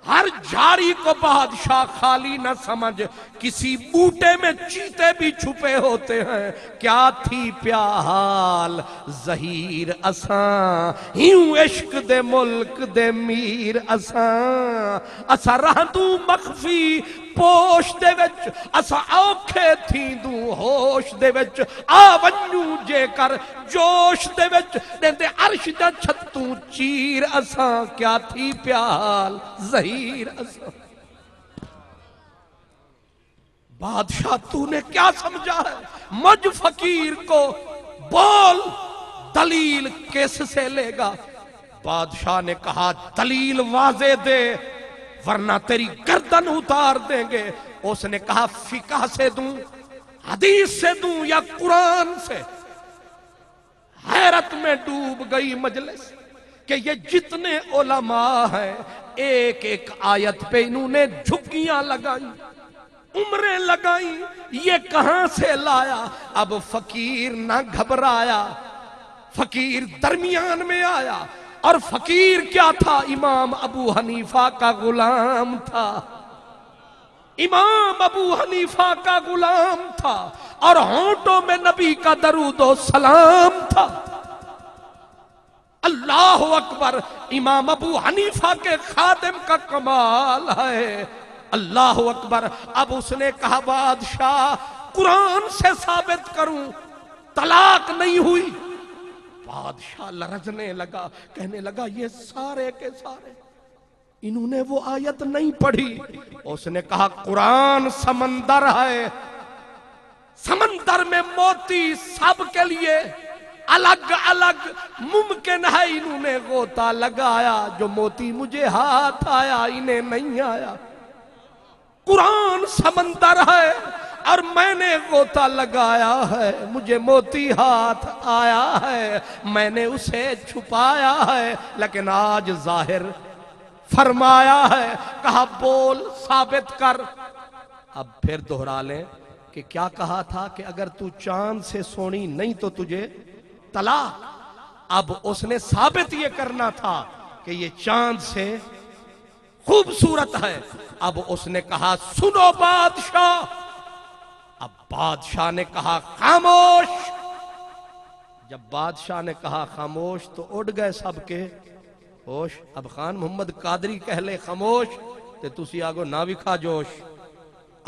ہر جھاڑی کو بادشاہ خالی نہ سمجھ، کسی بوٹے میں چیتے بھی چھپے ہوتے ہیں. کیا تھی پیا حال ظہیر اساں، ہیوں عشق دے ملک دے میر اساں. اسا رہدوں مخفی پوش دے وچ، اسا اوکھے تھیندوں ہوش دے وچ. آ ونجوں جے کر جوش دے وچ، دیندے عرش دا چھتوں چیر اساں. کیا تھی پیا حال ظہیر اساں. بادشاہ تو نے کیا سمجھا ہے؟ مجھ فقیر کو بول، دلیل کس سے لے گا؟ بادشاہ نے کہا دلیل واضح دے ورنہ تیری گردن اتار دیں گے. اس نے کہا فقہ سے دوں، حدیث سے دوں یا قرآن سے؟ حیرت میں ڈوب گئی مجلس کہ یہ جتنے علماء ہیں ایک ایک آیت پہ انہوں نے جھکیاں لگائیں، عمریں لگائیں. یہ کہاں سے لایا؟ اب فقیر نہ گھبرایا، فقیر درمیان میں آیا. اور فقیر کیا تھا؟ امام ابو حنیفہ کا غلام تھا. امام ابو حنیفہ کا غلام تھا اور ہونٹوں میں نبی کا درود و سلام تھا. اللہ اکبر. امام ابو حنیفہ کے خادم کا کمال ہے. اللہ اکبر. اب اس نے کہا بادشاہ قرآن سے ثابت کروں طلاق نہیں ہوئی. بادشاہ لرزنے لگا، کہنے لگا یہ سارے کے سارے انہوں نے وہ آیت نہیں پڑھی. اس نے کہا قرآن سمندر ہے، سمندر میں موتی سب کے لیے الگ الگ ممکن ہے انہوں نے غوطہ لگایا، جو موتی مجھے ہاتھ آیا انہیں نہیں آیا۔ قرآن سمندر ہے اور میں نے غوطہ لگایا ہے، مجھے موتی ہاتھ آیا ہے، میں نے اسے چھپایا ہے، لیکن آج ظاہر فرمایا ہے، کہا بول ثابت کر۔ اب پھر دہرا لیں کہ کیا کہا تھا کہ اگر تو چاند سے سونی نہیں تو تجھے طلاق۔ اب اس نے ثابت یہ کرنا تھا کہ یہ چاند سے خوبصورت ہے۔ اب اس نے کہا سنو بادشاہ۔ اب بادشاہ نے کہا خاموش۔ جب بادشاہ نے کہا خاموش تو اڑ گئے سب کے ہوش۔ اب خان محمد قادری کہہ لے خاموش تے تسی آگو نہ بھی کھا جوش،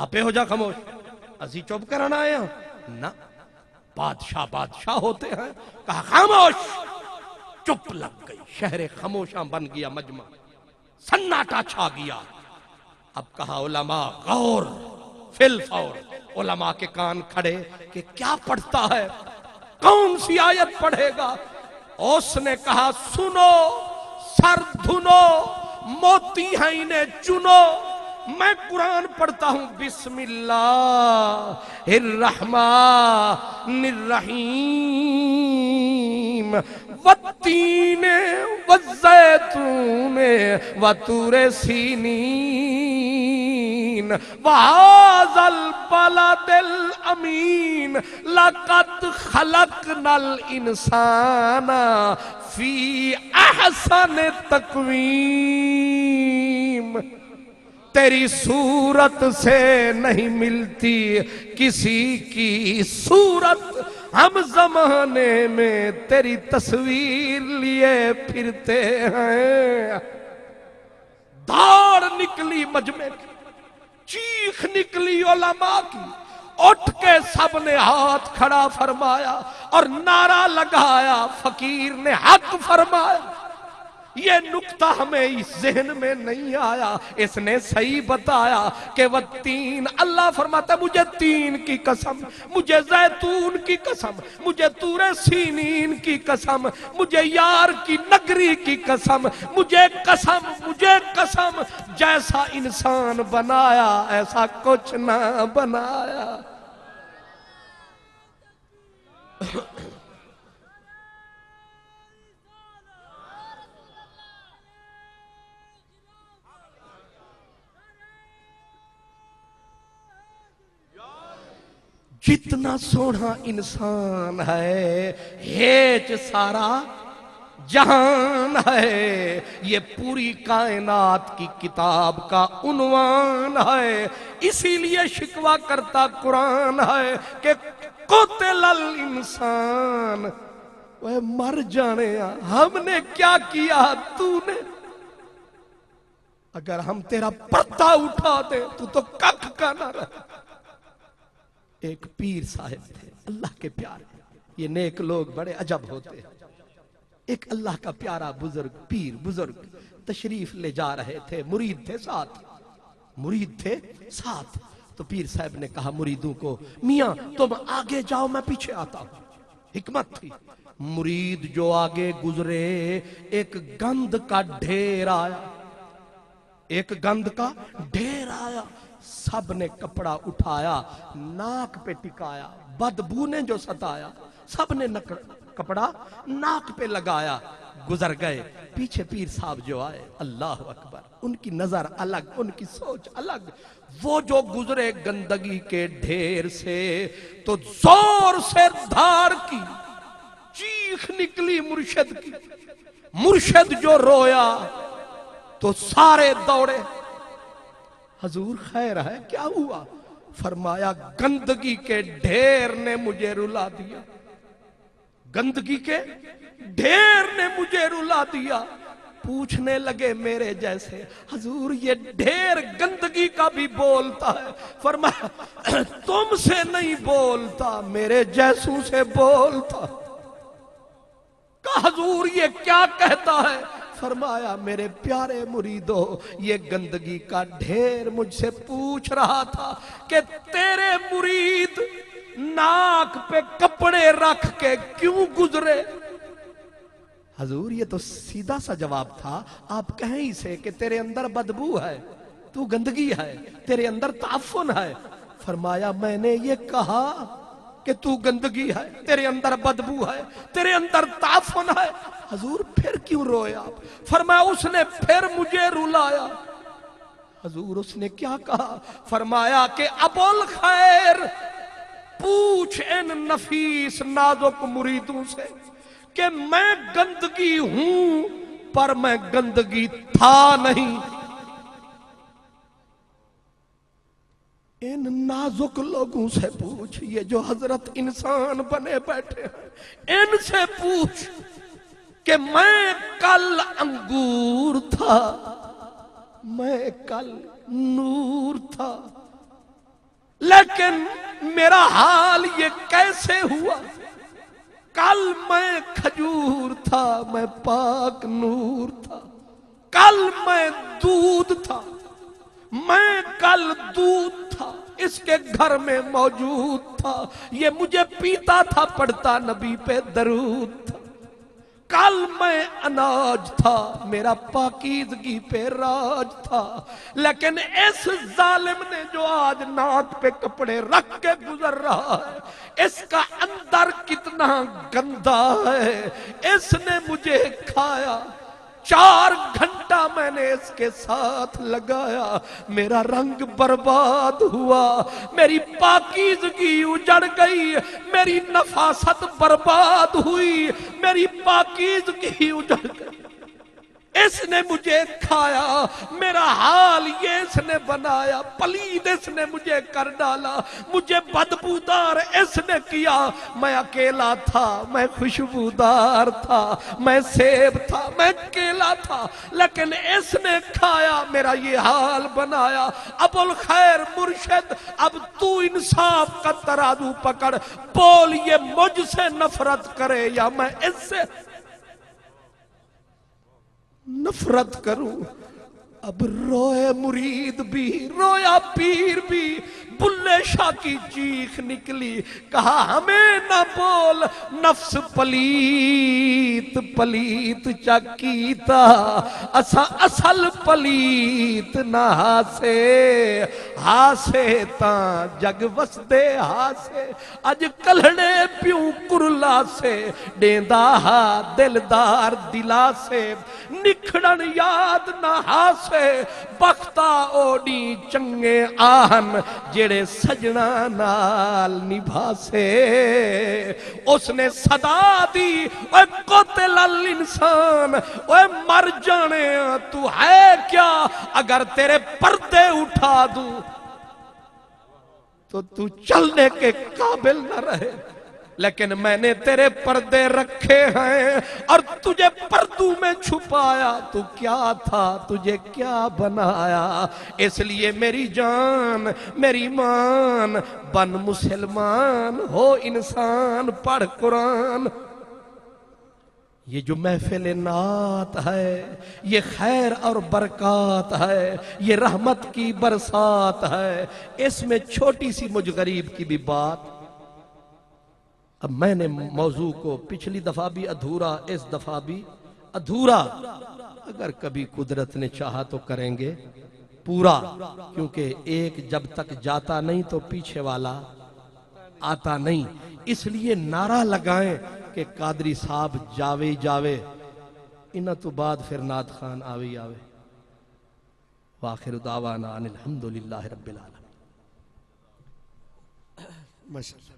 آپے ہو جا خاموش، اسی چپ کرنا آئے ہیں نہ۔ بادشاہ ہوتے ہیں۔ کہا خاموش، چپ لگ گئی، شہر خاموشاں بن گیا مجمع، سناٹا چھا گیا۔ اب کہا علماء غور فی الفور، علماء کے کان کھڑے کہ کیا پڑھتا ہے، کون سی آیت پڑھے گا؟ اس نے کہا سنو، سر دھنو، موتی ہیں انہیں چنو، میں قرآن پڑھتا ہوں بسم اللہ الرحمن الرحیم، والتین والزیتون وطور سینین وہذا البلد الامین لقد خلقنا الانسان فی احسن تقویم۔ تیری صورت سے نہیں ملتی کسی کی صورت، ہم زمانے میں تیری تصویر لیے پھرتے ہیں۔ دھاڑ نکلی مجمع کی، چیخ نکلی علماء کی، اٹھ کے سب نے ہاتھ کھڑا فرمایا اور نعرہ لگایا فقیر نے حق فرمایا۔ یہ نکتہ ہمیں اس ذہن میں نہیں آیا، اس نے صحیح بتایا کہ وہ تین، اللہ فرماتا ہے مجھے تین کی قسم، مجھے زیتون کی قسم، مجھے طور سینین کی قسم، مجھے یار کی نگری کی قسم، مجھے قسم جیسا انسان بنایا ایسا کچھ نہ بنایا۔ جتنا سونا انسان ہے ہیچ سارا جہان ہے، یہ پوری کائنات کی کتاب کا عنوان ہے۔ اسی لیے شکوہ کرتا قرآن ہے کہ قتل الانسان، وہ مر جانے ہم نے کیا کیا تو نے؟ اگر ہم تیرا پردہ اٹھا دیں تو ککھ کا نہ رہے۔ ایک پیر صاحب تھے اللہ کے پیارے، یہ نیک لوگ بڑے عجب ہوتے ہیں۔ ایک اللہ کا پیارا بزرگ پیر بزرگ تشریف لے جا رہے تھے، مرید تھے ساتھ، تو پیر صاحب نے کہا مریدوں کو میاں تم آگے جاؤ میں پیچھے آتا ہوں۔ حکمت تھی، مرید جو آگے گزرے ایک گند کا ڈھیر آیا، سب نے کپڑا اٹھایا ناک پہ ٹکایا، بدبو نے جو ستایا سب نے کپڑا ناک پہ لگایا، گزر گئے۔ پیچھے پیر صاحب جو آئے اللہ اکبر، ان کی نظر الگ، ان کی سوچ الگ۔ وہ جو گزرے گندگی کے ڈھیر سے تو زور سے دھار کی چیخ نکلی مرشد کی، مرشد جو رویا تو سارے دوڑے، حضور خیر ہے کیا ہوا؟ فرمایا گندگی کے ڈھیر نے مجھے رلا دیا، گندگی کے ڈھیر نے مجھے رلا دیا۔ پوچھنے لگے میرے جیسے حضور یہ ڈھیر گندگی کا بھی بولتا ہے؟ فرمایا تم سے نہیں بولتا، میرے جیسوں سے بولتا۔ کہا حضور یہ کیا کہتا ہے؟ فرمایا میرے پیارے مریدو، یہ گندگی کا ڈھیر مجھ سے پوچھ رہا تھا کہ تیرے مرید ناک ناک پہ کپڑے رکھ کے کیوں گزرے؟ حضور یہ تو سیدھا سا جواب تھا، آپ کہیں ہی سے کہ تیرے اندر بدبو ہے، تو گندگی ہے، تیرے اندر تعفن ہے۔ فرمایا میں نے یہ کہا کہ تو گندگی ہے، تیرے اندر بدبو ہے، تیرے اندر تعفن ہے۔ حضور پھر کیوں روئے آپ؟ فرمایا اس نے پھر مجھے رلایا۔ حضور اس نے کیا کہا؟ فرمایا کہ ابو الخیر پوچھ ان نفیس نازک مریدوں سے کہ میں گندگی ہوں پر میں گندگی تھا نہیں۔ ان نازک لوگوں سے پوچھ، یہ جو حضرت انسان بنے بیٹھے ہیں، ان سے پوچھ کہ میں کل انگور تھا، میں کل نور تھا، لیکن میرا حال یہ کیسے ہوا؟ کل میں کھجور تھا، میں پاک نور تھا، کل میں دودھ تھا، میں کل دودھ تھا، اس کے گھر میں موجود تھا، یہ مجھے پیتا تھا، پڑھتا نبی پہ درود تھا، کل میں اناج تھا، میرا پاکیزگی پہ راج تھا، لیکن اس ظالم نے جو آج ناک پہ کپڑے رکھ کے گزر رہا ہے، اس کا اندر کتنا گندا ہے، اس نے مجھے کھایا، 4 گھنٹہ میں نے اس کے ساتھ لگایا، میرا رنگ برباد ہوا، میری پاکیزگی اجڑ گئی، میری نفاست برباد ہوئی، میری پاکیزگی اجڑ گئی، اس نے مجھے کھایا، میرا حال یہ اس نے بنایا، پلید اس نے مجھے کر ڈالا، مجھے بدبودار اس نے کیا، میں اکیلا تھا، میں خوشبودار تھا، میں سیب تھا، میں کیلا تھا، لیکن اس نے کھایا، میرا یہ حال بنایا۔ ابو الخیر مرشد، اب تو انصاف کا ترازو پکڑ، بول یہ مجھ سے نفرت کرے یا میں اس سے نفرت کروں؟ اب روئے مرید بھی، رویا پیر بھی، بلے شاہ کی چیخ نکلی، کہا ہمیں نہ بول، نفس پلیت پلیت چکیتا، اصل پلیت نہ ہاسے، ہاسے تاں جگ وسدے ہاسے، اج کلڑے پیوں کرلا سے، ڈیندا ہا دلدار دلا سے، نکھڑن یاد نہ ہاسے، بختہ اوڈی چنگے آہن جڑے سجنا نال نبھاسے۔ اس نے صدا دی، اے قتل الانسان، اے مر جانے تو ہے کیا، اگر تیرے پردے اٹھا دوں تو چلنے کے قابل نہ رہے، لیکن میں نے تیرے پردے رکھے ہیں اور تجھے پردوں میں چھپایا، تو کیا تھا، تجھے کیا بنایا، اس لیے میری جان میری مان، بن مسلمان ہو انسان، پڑھ قرآن۔ یہ جو محفل نعت ہے، یہ خیر اور برکات ہے، یہ رحمت کی برسات ہے، اس میں چھوٹی سی مجھ غریب کی بھی بات۔ اب میں نے موضوع کو پچھلی دفعہ بھی ادھورا، اس دفعہ بھی ادھورا، اگر کبھی قدرت نے چاہا تو کریں گے پورا، کیونکہ ایک جب تک جاتا نہیں تو پیچھے والا آتا نہیں، اس لیے نعرہ لگائیں کہ قادری صاحب جاوے جاوے، انہاں تو بعد پھر نعت خان آوے آوے۔ وآخر دعوانا ان الحمدللہ رب العالمین۔ ماشاءاللہ۔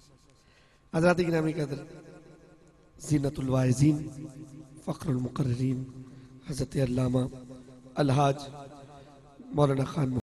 حضرات گرامی قدر، زینت الواعظین، فخر المقررین، حضرت علامہ الحاج مولانا خان